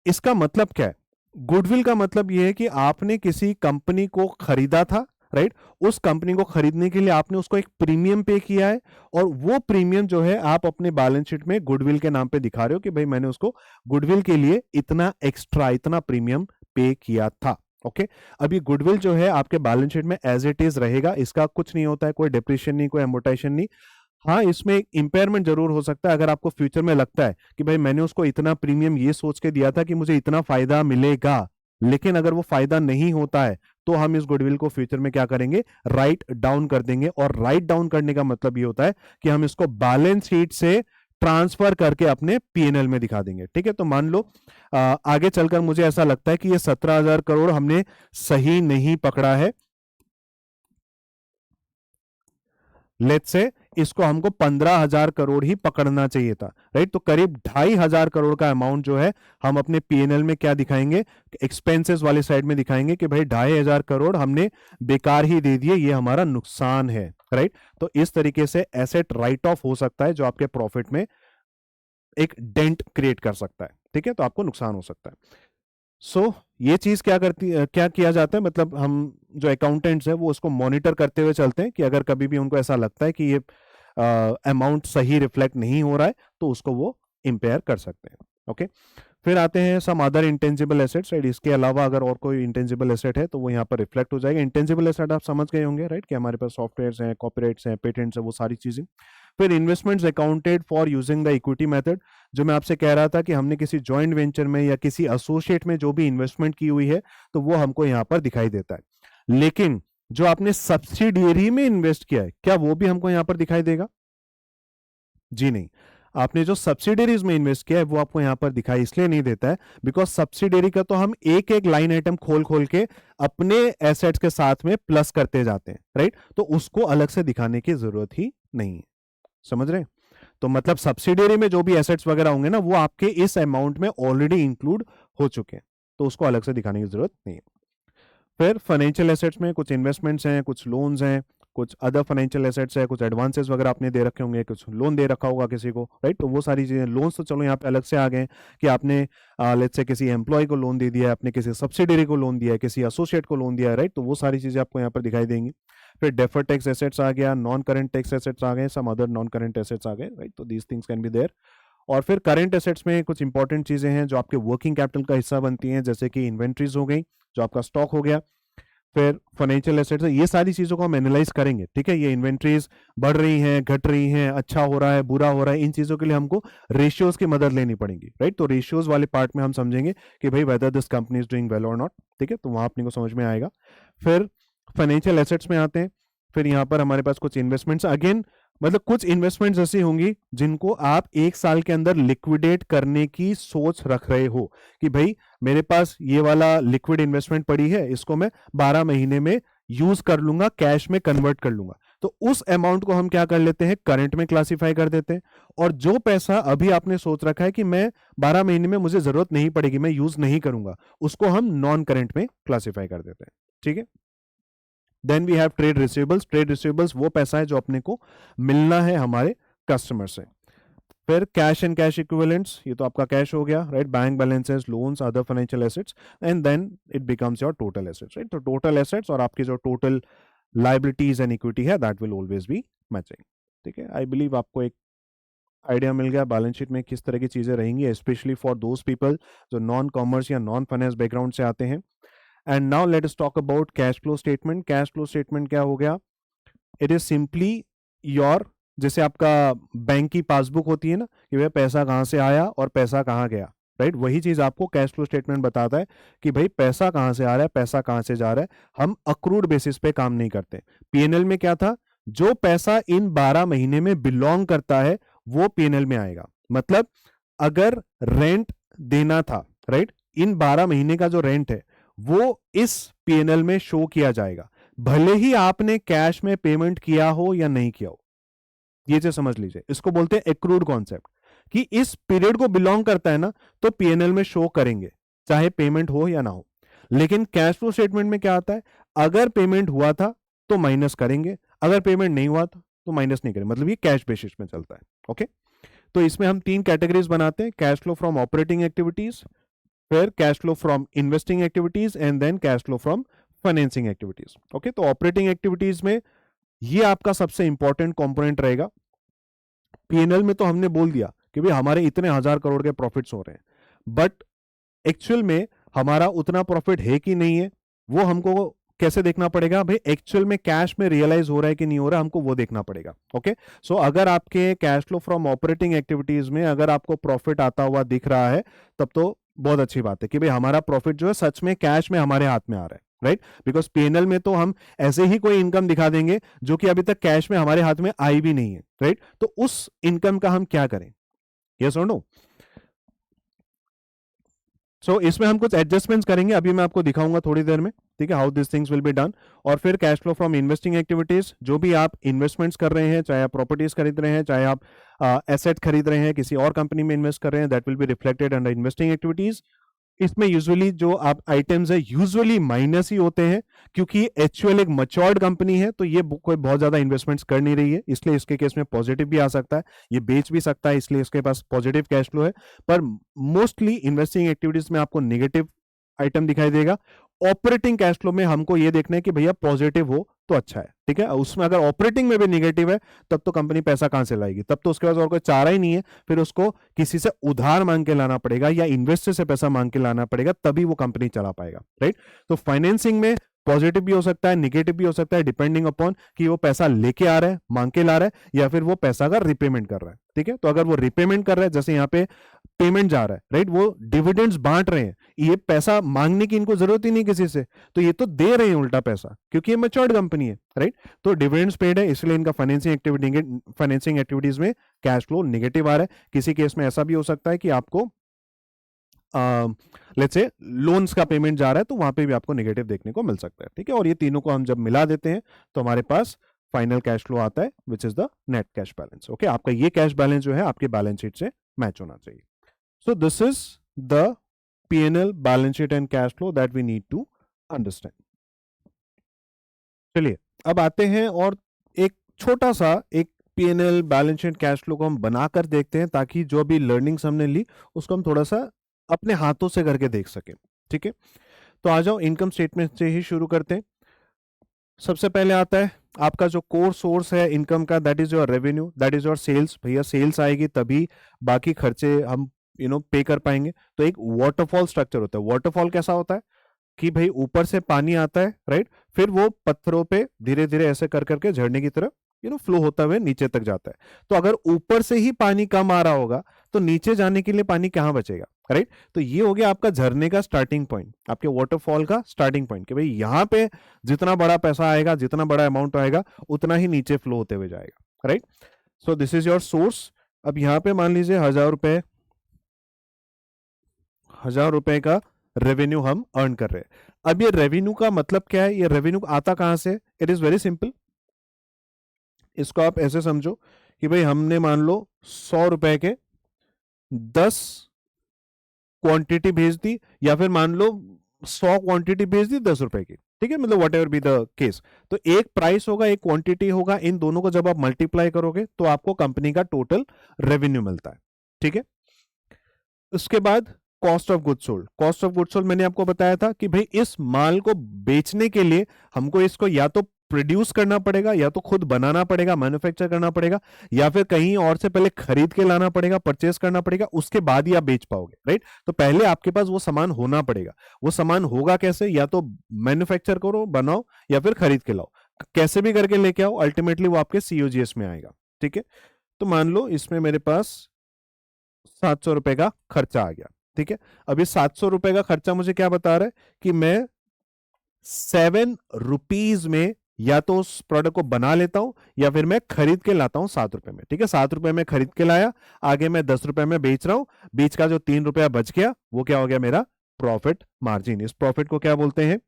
इसका मतलब क्या है? गुडविल का मतलब यह है कि आपने किसी कंपनी को खरीदा था, राइट, उस कंपनी को खरीदने के लिए आपने उसको एक प्रीमियम पे किया है, और वो प्रीमियम जो है आप अपने बैलेंस शीट में गुडविल के नाम पे दिखा रहे हो कि भाई मैंने उसको गुडविल के लिए इतना एक्स्ट्रा, इतना प्रीमियम पे किया था। ओके, अब ये गुडविल जो है आपके बैलेंस शीट में एज इट इज रहेगा, इसका कुछ नहीं होता है, कोई डिप्रिशिएशन नहीं, कोई एमोर्टाइजेशन नहीं। हाँ, इसमें एक इम्पेयरमेंट जरूर हो सकता है अगर आपको फ्यूचर में लगता है कि भाई मैंने उसको इतना प्रीमियम ये सोच के दिया था कि मुझे इतना फायदा मिलेगा, लेकिन अगर वो फायदा नहीं होता है तो हम इस गुडविल को फ्यूचर में क्या करेंगे, राइट डाउन कर देंगे। और राइट डाउन करने का मतलब ये होता है कि हम इसको बैलेंस शीट से ट्रांसफर करके अपने पीएनएल में दिखा देंगे। ठीक है, तो मान लो आगे चलकर मुझे ऐसा लगता है कि ये 17,000 करोड़ हमने सही नहीं पकड़ा है, लेट्स से इसको हमको 15,000 करोड़ ही पकड़ना चाहिए था, राइट। तो करीब 2,500 करोड़ का अमाउंट जो है हम अपने पीएनएल में क्या दिखाएंगे, एक्सपेंसेस वाले साइड में दिखाएंगे कि भाई 2,500 करोड़ हमने बेकार ही दे दिए, ये हमारा नुकसान है, राइट। तो इस तरीके से एसेट राइट ऑफ हो सकता है जो आपके प्रॉफिट में एक डेंट क्रिएट कर सकता है। ठीक है, तो आपको नुकसान हो सकता है। ये चीज क्या करती क्या किया जाता है, मतलब हम जो अकाउंटेंट्स हैं वो उसको मॉनिटर करते हुए चलते हैं कि अगर कभी भी उनको ऐसा लगता है कि ये अमाउंट सही रिफ्लेक्ट नहीं हो रहा है तो उसको वो इम्पेयर कर सकते हैं। ओके, फिर आते हैं some other intangible assets, right. इसके अलावा अगर और कोई इंटेंजिबल एसेट है तो वो यहाँ पर रिफ्लेक्ट हो जाएगा। इंटेंजिबल एसेट आप समझ गए होंगे, राइट, कि हमारे पास सॉफ्टवेयर्स हैं, कॉपीराइट्स हैं, पेटेंट्स हैं, वो सारी चीजें। फिर investments accounted for using the equity method, जो मैं आपसे कह रहा था कि हमने किसी जॉइंट वेंचर में या किसी एसोसिएट में जो भी इन्वेस्टमेंट की हुई है तो वो हमको यहाँ पर दिखाई देता है। लेकिन जो आपने सब्सिडियरी में इन्वेस्ट किया है क्या वो भी हमको यहाँ पर दिखाई देगा? जी नहीं, आपने जो सब्सिडरीज में इन्वेस्ट किया है वो आपको यहां पर दिखाई इसलिए नहीं देता है बिकॉज सब्सिडरी का तो हम एक एक लाइन आइटम खोल खोल के अपने एसेट्स के साथ में प्लस करते जाते हैं, राइट। तो उसको अलग से दिखाने की जरूरत ही नहीं है, समझ रहे हैं? तो मतलब सब्सिडरी में जो भी एसेट्स वगैरह होंगे ना वो आपके इस अमाउंट में ऑलरेडी इंक्लूड हो चुके हैं, तो उसको अलग से दिखाने की जरूरत नहीं है। फिर फाइनेंशियल एसेट्स में कुछ इन्वेस्टमेंट्स हैं, कुछ लोन्स हैं, कुछ अदर फाइनेंशियल एसेट्स है, कुछ एडवांसेस वगैरह आपने दे रखे होंगे, कुछ लोन दे रखा होगा किसी को, राइट। तो वो सारी चीजें, लोन्स तो चलो यहाँ पे अलग से आ गए कि आपने लेट्स से किसी एम्प्लॉय को लोन दे दिया है, आपने किसी सब्सिडरी को लोन दिया है, किसी एसोसिएट को लोन दिया है, राइट। तो वो सारी चीजें आपको यहाँ पर दिखाई देंगी। फिर डेफर्ड टैक्स एसेट्स आ गया, नॉन करेंट टैक्स एसेट्स आ गए, some other non current assets आ गए, राइट। तो these things can be there. और फिर करंट एसेट्स में कुछ इंपॉर्टेंट चीजें हैं जो आपके वर्किंग कैपिटल का हिस्सा बनती हैं, जैसे कि इन्वेंट्रीज हो गई, जो आपका स्टॉक हो गया। फिर फाइनेंशियल एसेट्स, ये सारी चीजों को हम एनालाइज करेंगे। ठीक है, ये इन्वेंट्रीज बढ़ रही हैं, घट रही हैं, अच्छा हो रहा है, बुरा हो रहा है, इन चीजों के लिए हमको रेशियोज की मदद लेनी पड़ेगी, राइट। तो रेशियोज वाले पार्ट में हम समझेंगे कि भाई whether this company is doing well और नॉट। ठीक है, तो वहां अपने को समझ में आएगा। फिर फाइनेंशियल एसेट्स में आते हैं। फिर यहाँ पर हमारे पास कुछ इन्वेस्टमेंट्स, अगेन मतलब कुछ इन्वेस्टमेंट्स ऐसी होंगी जिनको आप 1 साल के अंदर लिक्विडेट करने की सोच रख रहे हो कि भाई मेरे पास ये वाला लिक्विड इन्वेस्टमेंट पड़ी है, इसको मैं 12 महीने में यूज कर लूंगा, कैश में कन्वर्ट कर लूंगा। तो उस अमाउंट को हम क्या कर लेते हैं, करंट में क्लासिफाई कर देते हैं। और जो पैसा अभी आपने सोच रखा है कि मैं 12 महीने में मुझे जरूरत नहीं पड़ेगी, मैं यूज नहीं करूंगा, उसको हम नॉन करंट में क्लासिफाई कर देते हैं। ठीक है, then we have trade receivables. Trade receivables वो पैसा है जो अपने को मिलना है हमारे कस्टमर से। फिर कैश एंड कैश इक्विवेलेंट्स, ये तो आपका कैश हो गया, right. Bank balances, loans, other financial assets, and then it becomes your total assets, right. तो टोटल एसेट्स और आपकी जो टोटल लाइबिलिटीज एंड इक्विटी है that will always be matching. ठीक है, आई बिलीव आपको एक आइडिया मिल गया बैलेंस शीट में किस तरह की चीजें रहेंगी, स्पेशली फॉर दोज पीपल जो नॉन कॉमर्स या नॉन फाइनेंस बैकग्राउंड से आते हैं। And now let us talk about cash flow statement. Cash flow statement क्या हो गया, इट इज सिंपली योर, जैसे आपका बैंक की पासबुक होती है ना कि भाई पैसा कहाँ से आया और पैसा कहाँ गया, राइट। वही चीज आपको कैश फ्लो स्टेटमेंट बताता है कि भाई पैसा कहाँ से आ रहा है, पैसा कहाँ से जा रहा है। हम अक्रूड बेसिस पे काम नहीं करते। पीएनएल में क्या था, जो पैसा इन 12 महीने में बिलोंग करता है वो पीएनएल में आएगा। मतलब अगर रेंट देना था, राइट, इन 12 महीने का जो रेंट है वो इस पीएनएल में शो किया जाएगा, भले ही आपने कैश में पेमेंट किया हो या नहीं किया हो। ये चीज समझ लीजिए, इसको बोलते हैं एक्रूड कॉन्सेप्ट, कि इस पीरियड को बिलोंग करता है ना तो पीएनएल में शो करेंगे चाहे पेमेंट हो या ना हो। लेकिन कैश फ्लो स्टेटमेंट में क्या आता है, अगर पेमेंट हुआ था तो माइनस करेंगे, अगर पेमेंट नहीं हुआ था तो माइनस नहीं करेंगे। मतलब ये कैश बेसिस में चलता है। ओके, तो इसमें हम 3 कैटेगरीज बनाते हैं, cash flow from operating activities, फिर cash flow from investing activities, and then cash flow from financing activities. Okay, तो ऑपरेटिंग एक्टिविटीज में ये आपका सबसे इंपॉर्टेंट कंपोनेंट रहेगा। पीएनएल में तो हमने बोल दिया कि भाई हमारे इतने 1,000 करोड़ के प्रॉफिट्स हो रहे हैं, बट एक्चुअल में हमारा उतना प्रॉफिट है कि नहीं है वो हमको कैसे देखना पड़ेगा भाई, एक्चुअल में कैश में रियलाइज हो रहा है कि नहीं हो रहा, हमको वो देखना पड़ेगा। ओके, सो अगर आपके cash flow from operating activities में अगर आपको प्रॉफिट आता हुआ दिख रहा है, तब तो बहुत अच्छी बात है कि भाई हमारा प्रॉफिट जो है सच में कैश में हमारे हाथ में आ रहा है, राइट। बिकॉज पीएनएल में तो हम ऐसे ही कोई इनकम दिखा देंगे जो कि अभी तक कैश में हमारे हाथ में आई भी नहीं है, राइट। तो उस इनकम का हम क्या करें, यस और नो। सो इसमें हम कुछ एडजस्टमेंट्स करेंगे, अभी मैं आपको दिखाऊंगा थोड़ी देर में, ठीक है, how this things will be done. और फिर cash flow from investing activities, जो भी आप इन्वेस्टमेंट्स कर रहे हैं, चाहे आप प्रॉपर्टीज खरीद रहे हैं, चाहे आप एसेट खरीद रहे हैं, किसी और कंपनी में इन्वेस्ट कर रहे हैं, that will be reflected under investing activities. इसमें यूजुअली जो आप आइटम्स है यूजुअली माइनस ही होते हैं, क्योंकि एचयूएल एक मैच्योर्ड कंपनी है, तो ये कोई बहुत ज्यादा इन्वेस्टमेंट्स कर नहीं रही है, इसलिए इसके केस में पॉजिटिव भी आ सकता है, ये बेच भी सकता है, इसलिए इसके पास पॉजिटिव कैश फ्लो है। पर मोस्टली इन्वेस्टिंग एक्टिविटीज में आपको नेगेटिव आइटम दिखाई देगा। ऑपरेटिंग कैश फ्लो में हमको ये देखना है कि भैया पॉजिटिव हो तो अच्छा है, ठीक है। उसमें अगर ऑपरेटिंग में भी नेगेटिव है, तब तो कंपनी पैसा कहां से लाएगी, तब तो उसके पास और कोई चारा ही नहीं है, फिर उसको किसी से उधार मांग के लाना पड़ेगा या इन्वेस्टर से पैसा मांग के लाना पड़ेगा, तभी वो कंपनी चला पाएगा, राइट। तो फाइनेंसिंग में पॉजिटिव भी हो सकता है, नेगेटिव भी हो सकता है, डिपेंडिंग अपॉन कि वो पैसा लेके आ रहा है, मांग के ला रहा है, या फिर वो पैसा का रिपेमेंट कर रहा है, ठीक है। तो अगर वो रिपेमेंट कर रहा है, जैसे यहाँ पे पेमेंट जा रहा है, राइट, वो डिविडेंड्स बांट रहे हैं, ये पैसा मांगने की इनको जरूरत ही नहीं किसी से, तो ये तो दे रहे हैं उल्टा पैसा, क्योंकि ये मैच्योर्ड कंपनी है, राइट। तो डिविडेंड्स पेड है, इसलिए इनका फाइनेंसिंग एक्टिविटीज में कैश फ्लो नेगेटिव आ रहा है। किसी केस में ऐसा भी हो सकता है कि आपको लेट्स से लोन्स का पेमेंट जा रहा है, तो वहां पे भी आपको नेगेटिव देखने को मिल सकता है, ठीक है। और ये तीनों को हम जब मिला देते हैं तो हमारे पास फाइनल कैश फ्लो आता है, which is the net cash balance. Okay, आपका ये कैश बैलेंस जो है आपके बैलेंस शीट से मैच होना चाहिए। So this is the P&L, balance sheet and cash flow that we need to understand. चलिए अब आते हैं और एक छोटा सा एक P&L, balance sheet, cash flow को हम बनाकर देखते हैं, ताकि जो भी लर्निंग्स हमने ली उसको हम थोड़ा सा अपने हाथों से करके देख सकें, ठीक है। तो आ जाओ, इनकम स्टेटमेंट से ही शुरू करते हैं। सबसे पहले आता है आपका जो कोर सोर्स है इनकम का, that is your revenue, that is your sales. भैया सेल्स आएगी तभी बाकी खर्चे हम पे कर पाएंगे। तो एक वाटरफॉल स्ट्रक्चर होता है। वाटरफॉल कैसा होता है कि भाई ऊपर से पानी आता है, राइट, फिर वो पत्थरों पे धीरे धीरे ऐसे कर करके झरने की तरफ फ्लो होता हुए नीचे तक जाता है। तो अगर ऊपर से ही पानी कम आ रहा होगा तो नीचे जाने के लिए पानी कहां बचेगा, राइट। तो ये हो गया आपका झरने का स्टार्टिंग पॉइंट, आपके वाटरफॉल का स्टार्टिंग पॉइंट, कि भाई यहां पे जितना बड़ा पैसा आएगा, जितना बड़ा अमाउंट आएगा, उतना ही नीचे फ्लो होते हुए जाएगा, right. So this is your source. अब यहां पे मान लीजिए 1,000 रुपए का रेवेन्यू हम अर्न कर रहे हैं। अब ये रेवेन्यू का मतलब क्या है, ये रेवेन्यू आता कहां से? It is very simple. इसको आप ऐसे समझो कि भाई हमने मान लो 100 रुपए के 10 क्वांटिटी भेज दी, या फिर मान लो 100 क्वांटिटी भेज दी 10 रुपए की, ठीक है, मतलब what ever be the case. तो एक प्राइस होगा, एक क्वांटिटी होगा, इन दोनों को जब आप मल्टीप्लाई करोगे तो आपको कंपनी का टोटल रेवेन्यू मिलता है, ठीक है। उसके बाद cost of goods sold. Cost of goods sold मैंने आपको बताया था कि भाई इस माल को बेचने के लिए हमको इसको या तो प्रोड्यूस करना पड़ेगा, या तो खुद बनाना पड़ेगा, मैन्युफैक्चर करना पड़ेगा, या फिर कहीं और से पहले खरीद के लाना पड़ेगा, परचेस करना पड़ेगा, उसके बाद ही आप बेच पाओगे, राइट। तो पहले आपके पास वो सामान होना पड़ेगा। वो सामान होगा कैसे? या तो मैन्युफैक्चर करो, बनाओ, या फिर खरीद के लाओ, कैसे भी करके लेके आओ, अल्टीमेटली वो आपके सीओजीएस में आएगा, ठीक है। तो मान लो इसमें मेरे पास 700 रुपए का खर्चा आ गया, ठीक है। अभी 700 रुपए का खर्चा मुझे क्या बता रहा है कि मैं 7 रुपीज में या तो उस प्रोडक्ट को बना लेता हूं, या फिर मैं खरीद के लाता हूं 7 रुपए में, ठीक है। 7 रुपए में खरीद के लाया, आगे मैं 10 रुपए में बेच रहा हूं, बीच का जो 3 रुपया बच गया वो क्या हो गया? मेरा प्रॉफिट मार्जिन। इस प्रॉफिट को क्या बोलते हैं?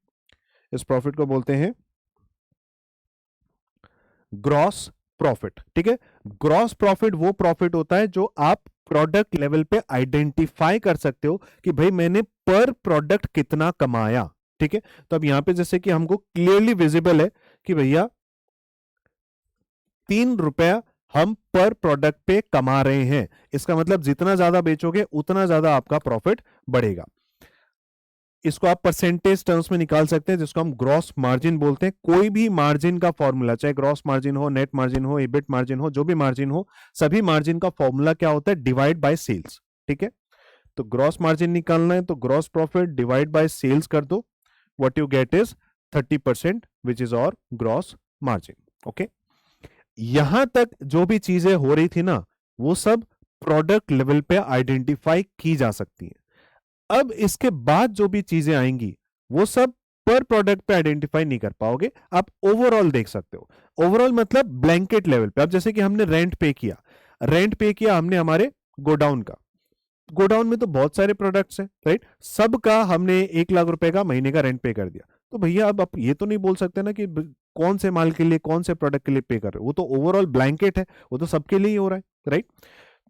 इस प्रॉफिट को बोलते हैं ग्रॉस प्रॉफिट, ठीक है। ग्रॉस प्रॉफिट वो प्रॉफिट होता है जो आप प्रोडक्ट लेवल पे आइडेंटिफाई कर सकते हो कि भाई मैंने पर प्रोडक्ट कितना कमाया, ठीक है। तो अब यहां पे जैसे कि हमको क्लियरली विजिबल है कि भैया 3 रुपया हम पर प्रोडक्ट पे कमा रहे हैं। इसका मतलब जितना ज्यादा बेचोगे उतना ज्यादा आपका प्रॉफिट बढ़ेगा। इसको आप परसेंटेज टर्म्स में निकाल सकते हैं, जिसको हम ग्रॉस मार्जिन बोलते हैं। कोई भी मार्जिन का फॉर्मूला, चाहे ग्रॉस मार्जिन हो, नेट मार्जिन हो, इबिट मार्जिन हो, जो भी मार्जिन हो, सभी मार्जिन का फॉर्मूला क्या होता है? डिवाइड बाय सेल्स, ठीक है। तो ग्रॉस मार्जिन निकालना है तो gross profit divide by sales कर दो, what you get is 30% which is और ग्रॉस मार्जिन। ओके, यहां तक जो भी चीजें हो रही थी ना, वो सब प्रोडक्ट लेवल पे आइडेंटिफाई की जा सकती हैं। अब इसके बाद जो भी चीजें आएंगी वो सब पर प्रोडक्ट पे आइडेंटिफाई नहीं कर पाओगे, आप ओवरऑल देख सकते हो। ओवरऑल मतलब ब्लैंकेट लेवल पे। अब जैसे कि हमने रेंट पे किया हमने हमारे गोडाउन का। गोडाउन में तो बहुत सारे प्रोडक्ट्स हैं, राइट? सबका हमने 1 लाख रुपए का महीने का रेंट पे कर दिया। तो भैया अब आप ये तो नहीं बोल सकते ना कि कौन से माल के लिए कौन से प्रोडक्ट के लिए पे कर रहे हो, वो तो ओवरऑल ब्लैंकेट है, वो तो सबके लिए ही हो रहा है, राइट?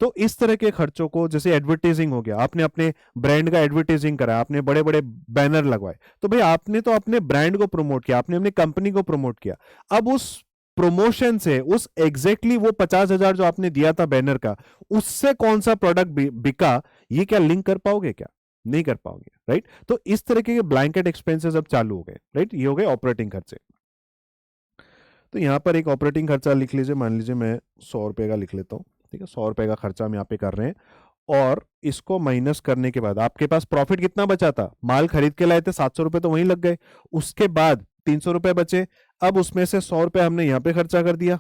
तो इस तरह के खर्चों को, जैसे एडवर्टाइजिंग हो गया, आपने अपने ब्रांड का एडवर्टाइजिंग करा, आपने बड़े बड़े बैनर लगवाए, तो भाई आपने तो अपने ब्रांड को प्रमोट किया, आपने अपनी कंपनी को प्रमोट किया। अब उस प्रमोशन से, उस एग्जैक्टली वो 50,000 जो आपने दिया था बैनर का, उससे कौन सा प्रोडक्ट बिका, ये क्या लिंक कर पाओगे? क्या नहीं कर पाओगे, राइट? तो इस तरह के ब्लैंकेट एक्सपेंसेस अब चालू हो गए, राइट? ये हो गए ऑपरेटिंग खर्चे। तो यहां पर एक ऑपरेटिंग खर्चा लिख लीजिए, मान लीजिए मैं 100 रुपए का लिख लेता हूँ, ठीक है? 100 रुपए का खर्चा हम यहाँ पे कर रहे हैं, और इसको माइनस करने के बाद आपके पास प्रॉफिट कितना बचा था? माल खरीद के लाए थे, 700 रुपए तो वहीं लग गए, उसके बाद 300 रुपए बचे। अब उसमें से 100 रुपए हमने यहाँ पे खर्चा कर दिया,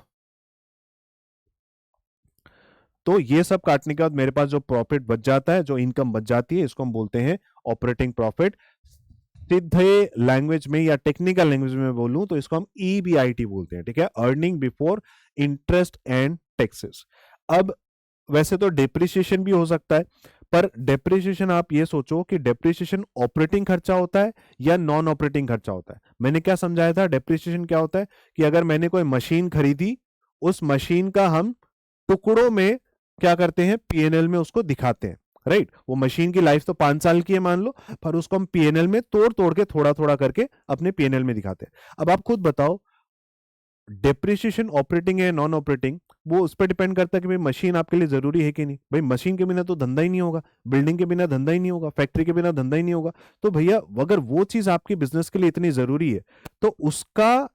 तो ये सब काटने के बाद मेरे पास जो प्रॉफिट बच जाता है, जो इनकम बच जाती है, इसको हम बोलते हैं ऑपरेटिंग प्रॉफिट। सीधे लैंग्वेज में या टेक्निकल लैंग्वेज में बोलूं तो इसको हम ईबीआईटी बोलते हैं, ठीक है? Earning before interest and taxes. अब वैसे तो डेप्रिसिएशन भी हो सकता है, पर डेप्रिसिएशन आप ये सोचो कि डेप्रिसिएशन ऑपरेटिंग खर्चा होता है या नॉन ऑपरेटिंग खर्चा होता है। मैंने क्या समझाया था? डेप्रिसिएशन क्या होता है कि अगर मैंने कोई मशीन खरीदी, उस मशीन का हम टुकड़ों में क्या करते हैं, पीएनएल में उसको दिखाते हैं, राइट? वो मशीन की लाइफ तो 5 साल की है मान लो, पर उसको हम पीएनएल में तोड़ तोड़ के, थोड़ा थोड़ा करके अपने पीएनएल में दिखाते हैं। अब आप खुद बताओ, डेप्रिसिएशन ऑपरेटिंग है नॉन ऑपरेटिंग, वो उस पर डिपेंड करता है कि भाई मशीन आपके लिए जरूरी है कि नहीं। भाई मशीन के बिना तो धंधा ही नहीं होगा, बिल्डिंग के बिना धंधा ही नहीं होगा, फैक्ट्री के बिना धंधा ही नहीं होगा। तो भैया अगर वो चीज आपके बिजनेस के लिए इतनी जरूरी है, तो उसका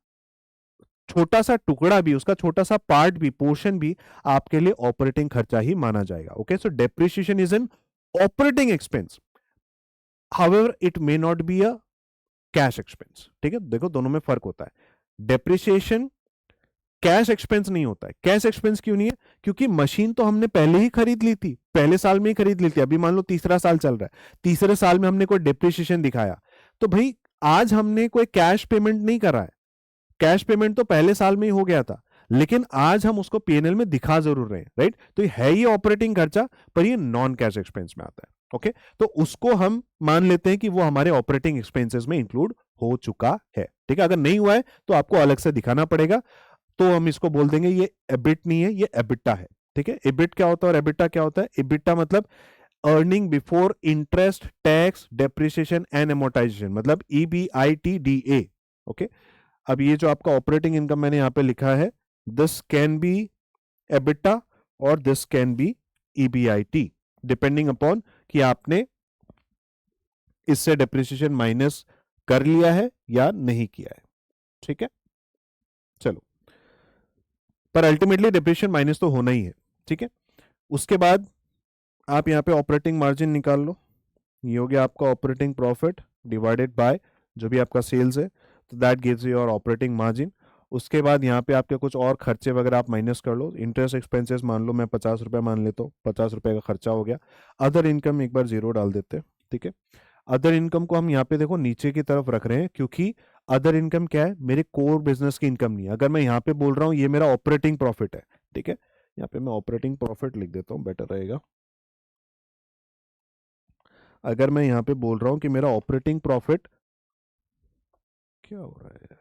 छोटा सा टुकड़ा भी, उसका छोटा सा पार्ट भी, पोर्शन भी आपके लिए ऑपरेटिंग खर्चा ही माना जाएगा। Okay, so depreciation is an operating expense, however it may not be a cash expense, ठीक है? देखो दोनों में फर्क होता है। डेप्रिसिएशन कैश एक्सपेंस नहीं होता है। कैश एक्सपेंस क्यों नहीं है? क्योंकि मशीन तो हमने पहले ही खरीद ली थी, पहले साल में ही खरीद ली थी। अभी मान लो तीसरा साल चल रहा है, तीसरे साल में हमने कोई डेप्रिसिएशन दिखाया, तो भाई आज हमने कोई कैश पेमेंट नहीं करा है। कैश पेमेंट तो पहले साल में ही हो गया था, लेकिन आज हम उसको पीएनएल में दिखा जरूर रहे हैं, राइट? तो ये है, ये ऑपरेटिंग खर्चा, पर ये नॉन कैश एक्सपेंस में आता है। ओके, तो उसको हम मान लेते हैं कि वो हमारे ऑपरेटिंग एक्सपेंसेस में इंक्लूड हो चुका है, ठीक है? अगर नहीं हुआ है तो आपको अलग से दिखाना पड़ेगा, तो हम इसको बोल देंगे ये एबिट नहीं है, ये एबिटा है, ठीक है? एबिट क्या होता है और एबिटा क्या होता है? एबिटा मतलब earning before interest, tax, depreciation and amortisation, मतलब EBITDA। ओके, अब ये जो आपका ऑपरेटिंग इनकम मैंने यहां पे लिखा है, दिस कैन बी एबिटा और this can be EBIT, depending upon कि आपने इससे डेप्रिसिएशन माइनस कर लिया है या नहीं किया है, ठीक है? चलो, पर अल्टीमेटली डेप्रिसिएशन माइनस तो होना ही है, ठीक है? उसके बाद आप यहाँ पे ऑपरेटिंग मार्जिन निकाल लो, ये हो गया आपका ऑपरेटिंग प्रॉफिट डिवाइडेड बाय जो भी आपका सेल्स है, तो that gives your operating margin. उसके बाद यहाँ पे आपके कुछ और खर्चे वगैरह आप माइनस कर लो। इंटरेस्ट एक्सपेंसेस मान लो मैं 50 रुपये मान लेता हूँ, 50 रुपये का खर्चा हो गया। अदर इनकम एक बार जीरो डाल देते हैं, ठीक है? अदर इनकम को हम यहाँ पे देखो नीचे की तरफ रख रहे हैं, क्योंकि अदर इनकम क्या है, मेरे कोर बिजनेस की इनकम नहीं है। अगर मैं यहाँ पे बोल रहा हूँ ये मेरा ऑपरेटिंग प्रॉफिट है, ठीक है? यहाँ पे मैं ऑपरेटिंग प्रॉफिट लिख देता हूँ, बेटर रहेगा। अगर मैं यहाँ पे बोल रहा हूँ कि मेरा ऑपरेटिंग प्रॉफिट, क्या हो रहा है,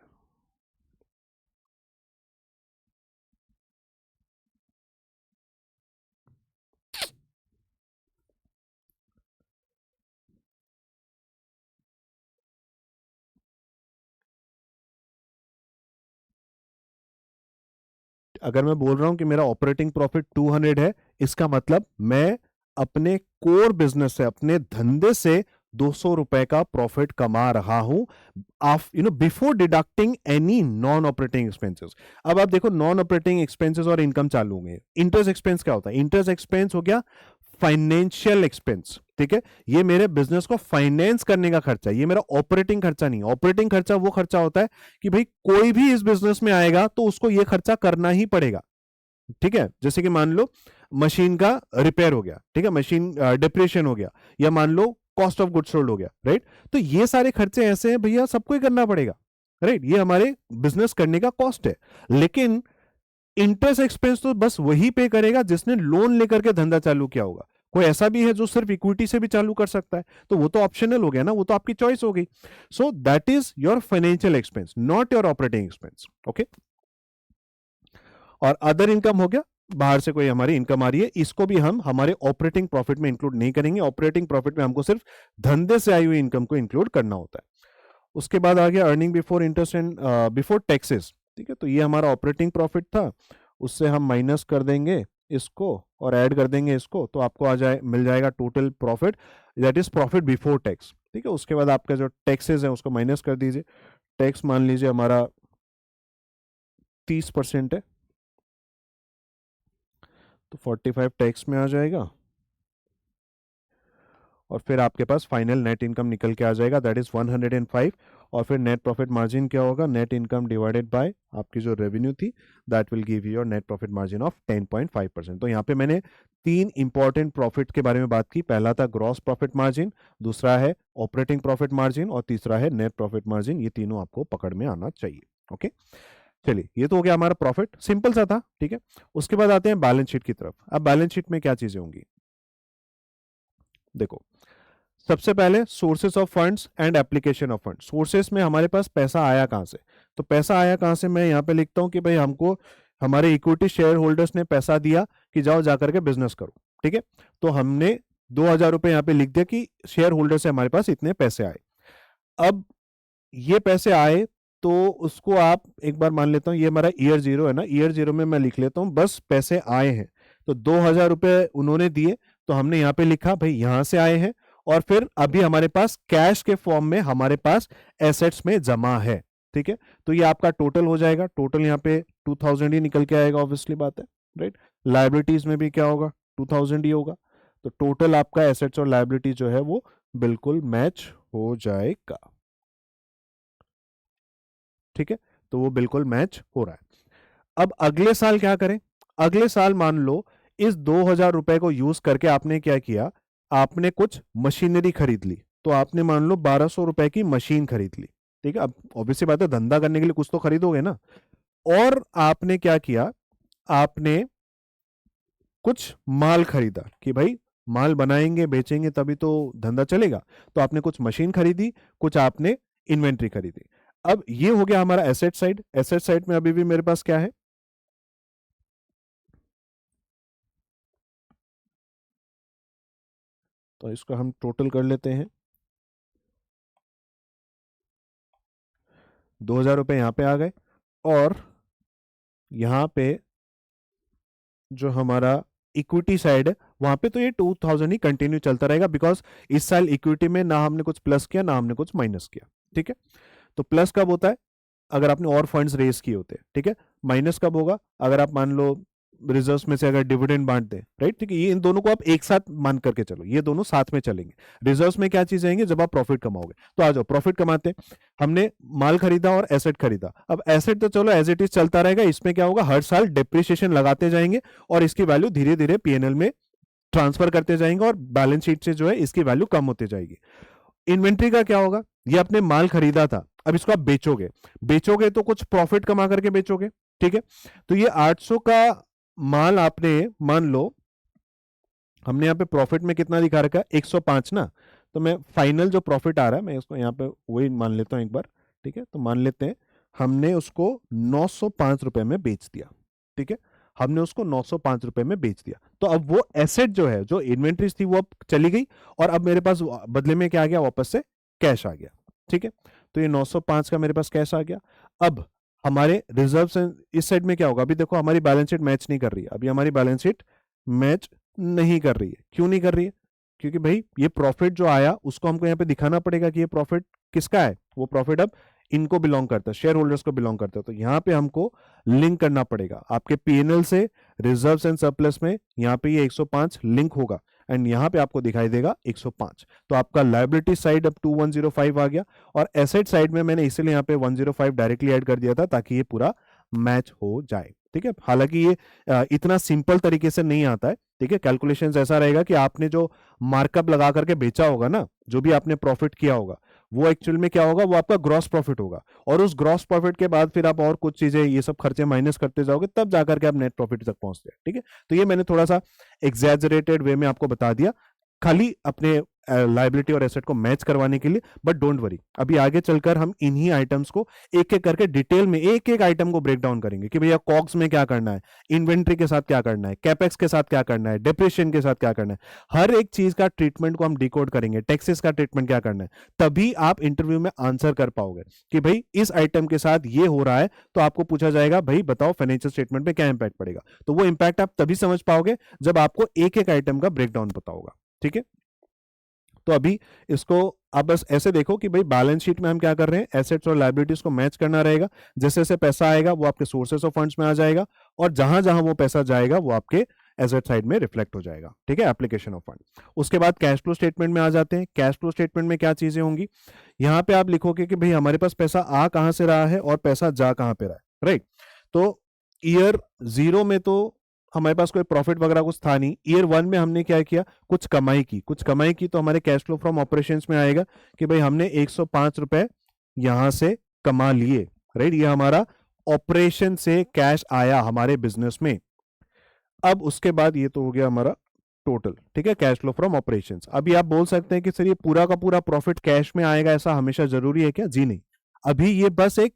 अगर मैं बोल रहा हूं कि मेरा ऑपरेटिंग प्रॉफिट 200 है, इसका मतलब मैं अपने कोर बिजनेस से, अपने धंधे से 200 रुपए का प्रॉफिट कमा रहा हूं, before deducting any non operating expenses. अब आप देखो नॉन ऑपरेटिंग एक्सपेंसेस और इनकम चालू होंगे। इंटरेस्ट एक्सपेंस क्या होता है? इंटरेस्ट एक्सपेंस हो गया फाइनेंशियल एक्सपेंस, ठीक है, ये मेरे बिजनेस को फाइनेंस करने का खर्चा है, ये मेरा ऑपरेटिंग खर्चा नहीं। ऑपरेटिंग खर्चा वो खर्चा होता है कि भाई कोई भी इस बिजनेस में आएगा तो उसको ये खर्चा करना ही पड़ेगा। ठीक है, जैसे कि मान लो मशीन का रिपेयर हो गया, ठीक है, मशीन डिप्रेशन हो गया, या मान low cost of good sold हो गया, राइट। तो ये सारे खर्चे ऐसे हैं भैया, सबको ही करना पड़ेगा, राइट। ये हमारे बिजनेस करने का कॉस्ट है। लेकिन इंटरेस्ट एक्सपेंस तो बस वही पे करेगा जिसने लोन लेकर के धंधा चालू किया होगा। कोई ऐसा भी है जो सिर्फ इक्विटी से भी चालू कर सकता है, तो वो तो ऑप्शनल हो गया ना, वो तो आपकी चॉइस हो गई। सो that is your financial expense, not your operating expense. Okay, और अदर इनकम हो गया, बाहर से कोई हमारी इनकम आ रही है, इसको भी हम हमारे ऑपरेटिंग प्रॉफिट में इंक्लूड नहीं करेंगे। ऑपरेटिंग प्रॉफिट में हमको सिर्फ धंधे से आई हुई इनकम को इंक्लूड करना होता है। उसके बाद आ गया earning before interest and before taxes. ठीक है, तो ये हमारा ऑपरेटिंग प्रॉफिट था, उससे हम माइनस कर देंगे इसको और ऐड कर देंगे इसको, तो आपको आ जाए मिल जाएगा total profit, that is profit before tax. ठीक है, उसके बाद आपका जो टैक्सेस है उसको माइनस कर दीजिए। टैक्स मान लीजिए हमारा 30% है, तो 45 टैक्स में आ जाएगा, और फिर आपके पास फाइनल नेट इनकम निकल के आ जाएगा, दैट इज 105। और फिर नेट प्रॉफिट मार्जिन क्या होगा, नेट इनकम डिवाइडेड बाय आपकी जो रेवेन्यू थी, that will give you your net profit margin of 10.5%। तो यहाँ पे मैंने 3 इंपॉर्टेंट प्रॉफिट के बारे में बात की। पहला था ग्रॉस प्रॉफिट मार्जिन, दूसरा है ऑपरेटिंग प्रॉफिट मार्जिन, और तीसरा है नेट प्रॉफिट मार्जिन। ये तीनों आपको पकड़ में आना चाहिए। ओके, चलिए, ये तो हो गया हमारा प्रॉफिट, सिंपल सा था। ठीक है, उसके बाद आते हैं बैलेंस शीट की तरफ। अब बैलेंस शीट में क्या चीजें होंगी, देखो, सबसे पहले sources of funds and application of funds. Sources में हमारे पास पैसा आया कहां से, तो पैसा आया कहां से, मैं यहां पे लिखता हूं कि भाई हमको हमारे इक्विटी शेयर होल्डर्स ने पैसा दिया कि जाओ जाकर के बिजनेस करो। ठीक है, तो हमने 2,000 रुपए यहां पे लिख दिया कि शेयर होल्डर से हमारे पास इतने पैसे आए। अब ये पैसे आए तो उसको आप एक बार मान लेता हूं, ये हमारा ईयर 0 है ना, ईयर 0 में मैं लिख लेता हूं बस पैसे आए हैं। तो 2,000 रुपए उन्होंने दिए, तो हमने यहां पे लिखा भाई यहां से आए हैं, और फिर अभी हमारे पास कैश के फॉर्म में हमारे पास एसेट्स में जमा है। ठीक है, तो ये आपका टोटल हो जाएगा। टोटल यहाँ पे 2,000 ही निकल के आएगा, ऑब्वियसली बात है, राइट। लाइबिलिटीज में भी क्या होगा, 2,000 ही होगा। तो टोटल आपका एसेट्स और लाइबिलिटी जो है वो बिल्कुल मैच हो जाएगा। ठीक है, तो वो बिल्कुल मैच हो रहा है। अब अगले साल क्या करें, अगले साल मान लो इस 2,000 रुपए को यूज करके आपने क्या किया, आपने कुछ मशीनरी खरीद ली। तो आपने मान लो 1,200 रुपए की मशीन खरीद ली। ठीक है, अब ऑब्वियसली बात है, धंधा करने के लिए कुछ तो खरीदोगे ना। और आपने क्या किया, आपने कुछ माल खरीदा कि भाई माल बनाएंगे बेचेंगे तभी तो धंधा चलेगा। तो आपने कुछ मशीन खरीदी, कुछ आपने इन्वेंट्री खरीदी। अब ये हो गया हमारा एसेट साइड। एसेट साइड में अभी भी मेरे पास क्या है, तो इसको हम टोटल कर लेते हैं। 2,000 रुपए यहां पे आ गए, और यहां पे जो हमारा इक्विटी साइड है वहां पे तो ये 2,000 ही कंटिन्यू चलता रहेगा, बिकॉज इस साल इक्विटी में ना हमने कुछ प्लस किया ना हमने कुछ माइनस किया। ठीक है, तो प्लस कब होता है, अगर आपने और फंड्स रेज किए होते हैं। ठीक है, माइनस कब होगा, अगर आप मान लो रिजर्व्स में से अगर डिविडेंड बांट दे, राइट। ठीक है, ये इन दोनों को आप एक साथ मान करके चलो, ये दोनों साथ में चलेंगे। रिजर्व्स में क्या चीज आएंगे, जब आप प्रॉफिट कमाओगे। तो आ जाओ प्रॉफिट कमाते हैं। हमने माल खरीदा और एसेट खरीदा। अब एसेट तो चलो एज इट इज चलता रहेगा, इसमें क्या होगा, हर साल डेप्रिसिएशन लगाते जाएंगे और इसकी वैल्यू धीरे धीरे पीएनएल में ट्रांसफर करते जाएंगे, और बैलेंस शीट से जो है इसकी वैल्यू कम होती जाएगी। इन्वेंट्री का क्या होगा, ये आपने माल खरीदा था, अब इसको आप बेचोगे। बेचोगे तो कुछ प्रॉफिट कमा करके बेचोगे। ठीक है, तो ये 800 का माल आपने मान लो, हमने यहाँ पे प्रॉफिट में कितना दिखा रखा है, 105 ना। तो मैं फाइनल जो प्रॉफिट आ रहा है मैं इसको यहाँ पे वही मान लेता हूँ एक बार। ठीक है, तो मान लेते हैं हमने उसको 905 रुपए में बेच दिया। ठीक है, हमने उसको 905 रुपए में बेच दिया। तो अब वो एसेट जो है, जो इन्वेंट्रीज थी वो अब चली गई, और अब मेरे पास बदले में क्या आ गया, वापस से कैश आ गया। ठीक है, तो ये 905 का मेरे पास कैश आ गया। अब हमारे रिजर्व इस साइड में क्या होगा, अभी देखो हमारी बैलेंस शीट मैच नहीं कर रही है। अभी हमारी बैलेंस शीट मैच नहीं कर रही है। क्यों नहीं कर रही है, क्योंकि भाई ये प्रॉफिट जो आया उसको हमको यहाँ पे दिखाना पड़ेगा कि ये प्रॉफिट किसका है। वो प्रॉफिट अब इनको बिलोंग करता है, शेयर होल्डर्स को बिलोंग करता है। तो यहाँ पे हमको लिंक करना पड़ेगा आपके पीएनएल से रिजर्व्स एंड सरप्लस में, यहाँ पे ये 105 लिंक होगा। एंड यहाँ पे आपको दिखाई देगा 105। तो आपका लायबिलिटी साइड अब 2105 आ गया, और एसेट साइड में मैंने इसलिए यहाँ पे 105 डायरेक्टली ऐड कर दिया था ताकि ये पूरा मैच हो जाए। ठीक है, हालांकि ये इतना सिंपल तरीके से नहीं आता है। ठीक है, कैलकुलेशंस ऐसा रहेगा कि आपने जो मार्कअप लगा करके बेचा होगा ना, जो भी आपने प्रॉफिट किया होगा, वो एक्चुअल में क्या होगा, वो आपका ग्रॉस प्रॉफिट होगा, और उस ग्रॉस प्रॉफिट के बाद फिर आप और कुछ चीजें ये सब खर्चे माइनस करते जाओगे, तब जाकर के आप नेट प्रॉफिट तक पहुंचते हैं। ठीक है, तो ये मैंने थोड़ा सा एग्जैजरेटेड वे में आपको बता दिया, खाली अपने लायबिलिटी और एसेट को मैच करवाने के लिए। बट डोंट वरी, अभी आगे चलकर हम इन्हीं आइटम्स को एक एक करके डिटेल में एक एक आइटम को ब्रेक डाउन करेंगे कि भैया कॉग्स में क्या करना है, इन्वेंट्री के साथ क्या करना है, कैपेक्स के साथ क्या करना है, डिप्रेशिएशन के साथ क्या करना है, हर एक चीज का ट्रीटमेंट को हम डिकोड करेंगे, टैक्सेस का ट्रीटमेंट क्या करना है। तभी आप इंटरव्यू में आंसर कर पाओगे कि भाई इस आइटम के साथ ये हो रहा है, तो आपको पूछा जाएगा भाई बताओ फाइनेंशियल स्टेटमेंट में क्या इंपैक्ट पड़ेगा। तो वो इंपैक्ट आप तभी समझ पाओगे जब आपको एक एक आइटम का ब्रेकडाउन पता होगा। ठीक है, तो अभी इसको आप बस ऐसे देखो कि भाई बैलेंस शीट में हम क्या कर रहे हैं, एसेट्स और लायबिलिटीज को मैच करना रहेगा। जैसे जैसे पैसा आएगा वो आपके सोर्सेस ऑफ फंड्स में आ जाएगा, और जहां जहां वो पैसा जाएगा वो आपके एसेट साइड में रिफ्लेक्ट हो जाएगा। ठीक है, एप्लीकेशन ऑफ फंड। उसके बाद कैश फ्लो स्टेटमेंट में आ जाते हैं। कैश फ्लो स्टेटमेंट में क्या चीजें होंगी, यहाँ पे आप लिखोगे कि भाई हमारे पास पैसा आ कहां से रहा है और पैसा जा कहां पे रहा है। राइट, तो ईयर 0 में तो हमारे पास कोई प्रॉफिट वगैरह कुछ था नहीं। ईयर 1 में हमने क्या किया, कुछ कमाई की, तो हमारे कैश फ्लो फ्रॉम ऑपरेशंस में आएगा कि भाई हमने 105 रुपए यहां से कमा लिए। राइट, ये हमारा ऑपरेशन से कैश आया हमारे बिजनेस में। अब उसके बाद ये तो हो गया हमारा टोटल। ठीक है, कैश फ्लो फ्रॉम ऑपरेशंस। अभी आप बोल सकते हैं कि सर ये पूरा का पूरा प्रॉफिट कैश में आएगा, ऐसा हमेशा जरूरी है क्या? जी नहीं, अभी ये बस एक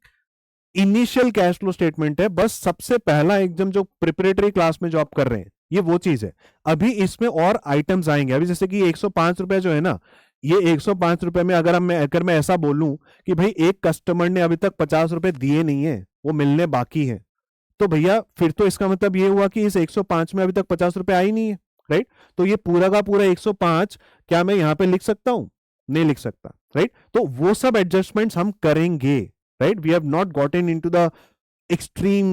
इनिशियल कैश फ्लो स्टेटमेंट है, बस सबसे पहला एकदम जो प्रिपरेटरी क्लास में जो आप कर रहे हैं ये वो चीज है। अभी इसमें और आइटम्स आएंगे। अभी जैसे कि 105 रुपए जो है ना, ये 105 रुपए में अगर मैं ऐसा बोलूं कि भाई एक कस्टमर ने अभी तक 50 रुपए दिए नहीं है, वो मिलने बाकी है, तो भैया फिर तो इसका मतलब ये हुआ कि इस 105 में अभी तक 50 रुपए आई नहीं है। राइट, तो ये पूरा का पूरा 105 क्या मैं यहां पे लिख सकता हूं? नहीं लिख सकता। राइट, तो वो सब एडजस्टमेंट्स हम करेंगे। Right, we have not gotten into the extreme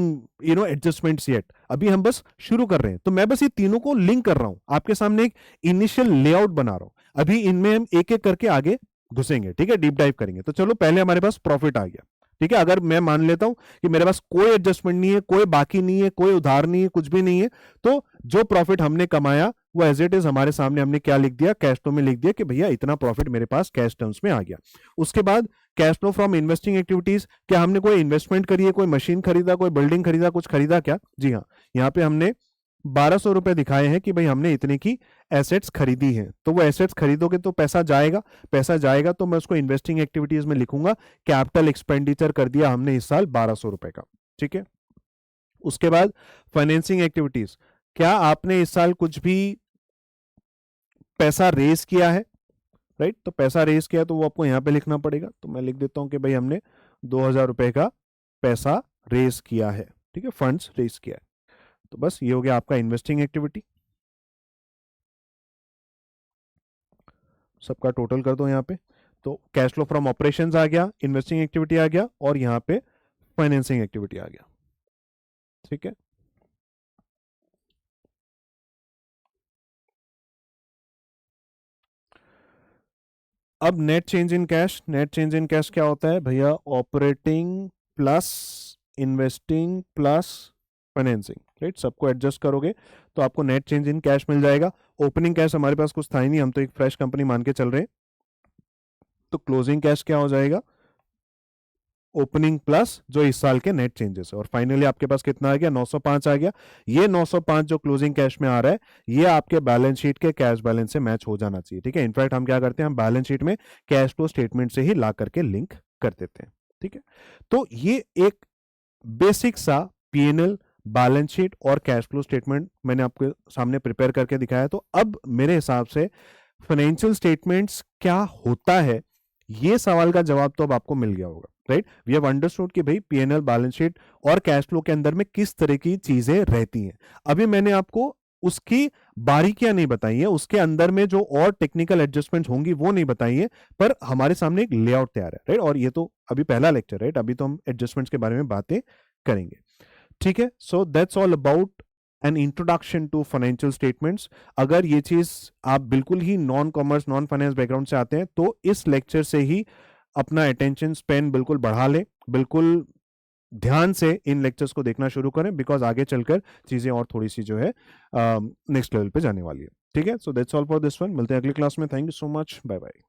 adjustments yet. अभी हम बस शुरू कर रहे हैं, तो मैं बस ये तीनों को लिंक कर रहा हूं, आपके सामने एक इनिशियल लेआउट बना रहा हूं। अभी इनमें हम एक एक करके आगे घुसेंगे। ठीक है, डीप डाइव करेंगे। तो चलो पहले हमारे पास प्रॉफिट आ गया। ठीक है, अगर मैं मान लेता हूं कि मेरे पास कोई एडजस्टमेंट नहीं है, कोई बाकी नहीं है, कोई उधार नहीं है, कुछ भी नहीं है, तो जो प्रॉफिट हमने कमाया वो एज इट इज हमारे सामने हमने क्या लिख दिया, कैश फ्लो में लिख दिया कि भैया इतना प्रॉफिट मेरे पास कैश टर्म्स में आ गया। उसके बाद cash flow from investing activities, क्या हमने कोई इन्वेस्टमेंट करी है, कोई मशीन खरीदा, कोई बिल्डिंग खरीदा, कुछ खरीदा क्या? जी हाँ, यहाँ पे हमने 1200 रुपए दिखाए हैं कि भाई हमने इतने की एसेट्स खरीदी हैं। तो वो एसेट्स खरीदोगे तो पैसा जाएगा, पैसा जाएगा तो मैं उसको इन्वेस्टिंग एक्टिविटीज में लिखूंगा कैपिटल एक्सपेंडिचर कर दिया हमने इस साल 1200 रुपए का। ठीक है, उसके बाद फाइनेंसिंग एक्टिविटीज, क्या आपने इस साल कुछ भी पैसा रेज किया है? राइट, तो पैसा रेज किया तो वो आपको यहां पे लिखना पड़ेगा। तो मैं लिख देता हूं कि भाई हमने 2000 रुपए का पैसा रेज किया है। ठीक है, फंड्स रेज किया है। तो बस ये हो गया आपका इन्वेस्टिंग एक्टिविटी। सबका टोटल कर दो यहाँ पे। तो कैश फ्लो फ्रॉम ऑपरेशंस आ गया, इन्वेस्टिंग एक्टिविटी आ गया, और यहाँ पे फाइनेंसिंग एक्टिविटी आ गया। ठीक है, अब net change in cash. Net change in cash क्या होता है भैया? Operating plus investing plus financing. Right, सबको एडजस्ट करोगे तो आपको नेट चेंज इन कैश मिल जाएगा। ओपनिंग कैश हमारे पास कुछ था ही नहीं, हम तो एक फ्रेश कंपनी मान के चल रहे हैं। तो क्लोजिंग कैश क्या हो जाएगा? ओपनिंग प्लस जो इस साल के नेट चेंजेस है। और फाइनली आपके पास कितना आ गया? 905 आ गया। ये 905 जो क्लोजिंग कैश में आ रहा है, ये आपके बैलेंस शीट के कैश बैलेंस से मैच हो जाना चाहिए। ठीक है, इनफैक्ट हम क्या करते हैं, हम बैलेंस शीट में कैश फ्लो स्टेटमेंट से ही ला करके लिंक कर देते हैं। ठीक है, तो ये एक बेसिक सा पीएनएल, बैलेंस शीट और कैश फ्लो स्टेटमेंट मैंने आपके सामने प्रिपेयर करके दिखाया। तो अब मेरे हिसाब से फाइनेंशियल स्टेटमेंट्स क्या होता है, ये सवाल का जवाब तो अब आपको मिल गया होगा। राइट, वी हैव अंडरस्टूड कि भाई पीएनएल, बैलेंस शीट और कैश फ्लो के अंदर में किस तरह की चीजें रहती हैं। अभी मैंने आपको उसकी बारीकियां नहीं बताई है, उसके अंदर में जो और टेक्निकल एडजस्टमेंट होंगी वो नहीं बताई है, पर हमारे सामने एक लेआउट तैयार है। राइट, और ये तो अभी पहला लेक्चर, राइट, अभी तो हम एडजस्टमेंट्स के बारे में बातें करेंगे। ठीक है, so that's all about an introduction to financial statements. अगर ये चीज आप बिल्कुल ही non commerce non finance background से आते हैं तो इस लेक्चर से ही अपना अटेंशन स्पेन बिल्कुल बढ़ा लें, बिल्कुल ध्यान से इन लेक्चर्स को देखना शुरू करें, बिकॉज आगे चलकर चीजें और थोड़ी सी जो है नेक्स्ट लेवल पे जाने वाली है। ठीक है, so that's all for this one. मिलते हैं अगली क्लास में। Thank you so much, bye bye.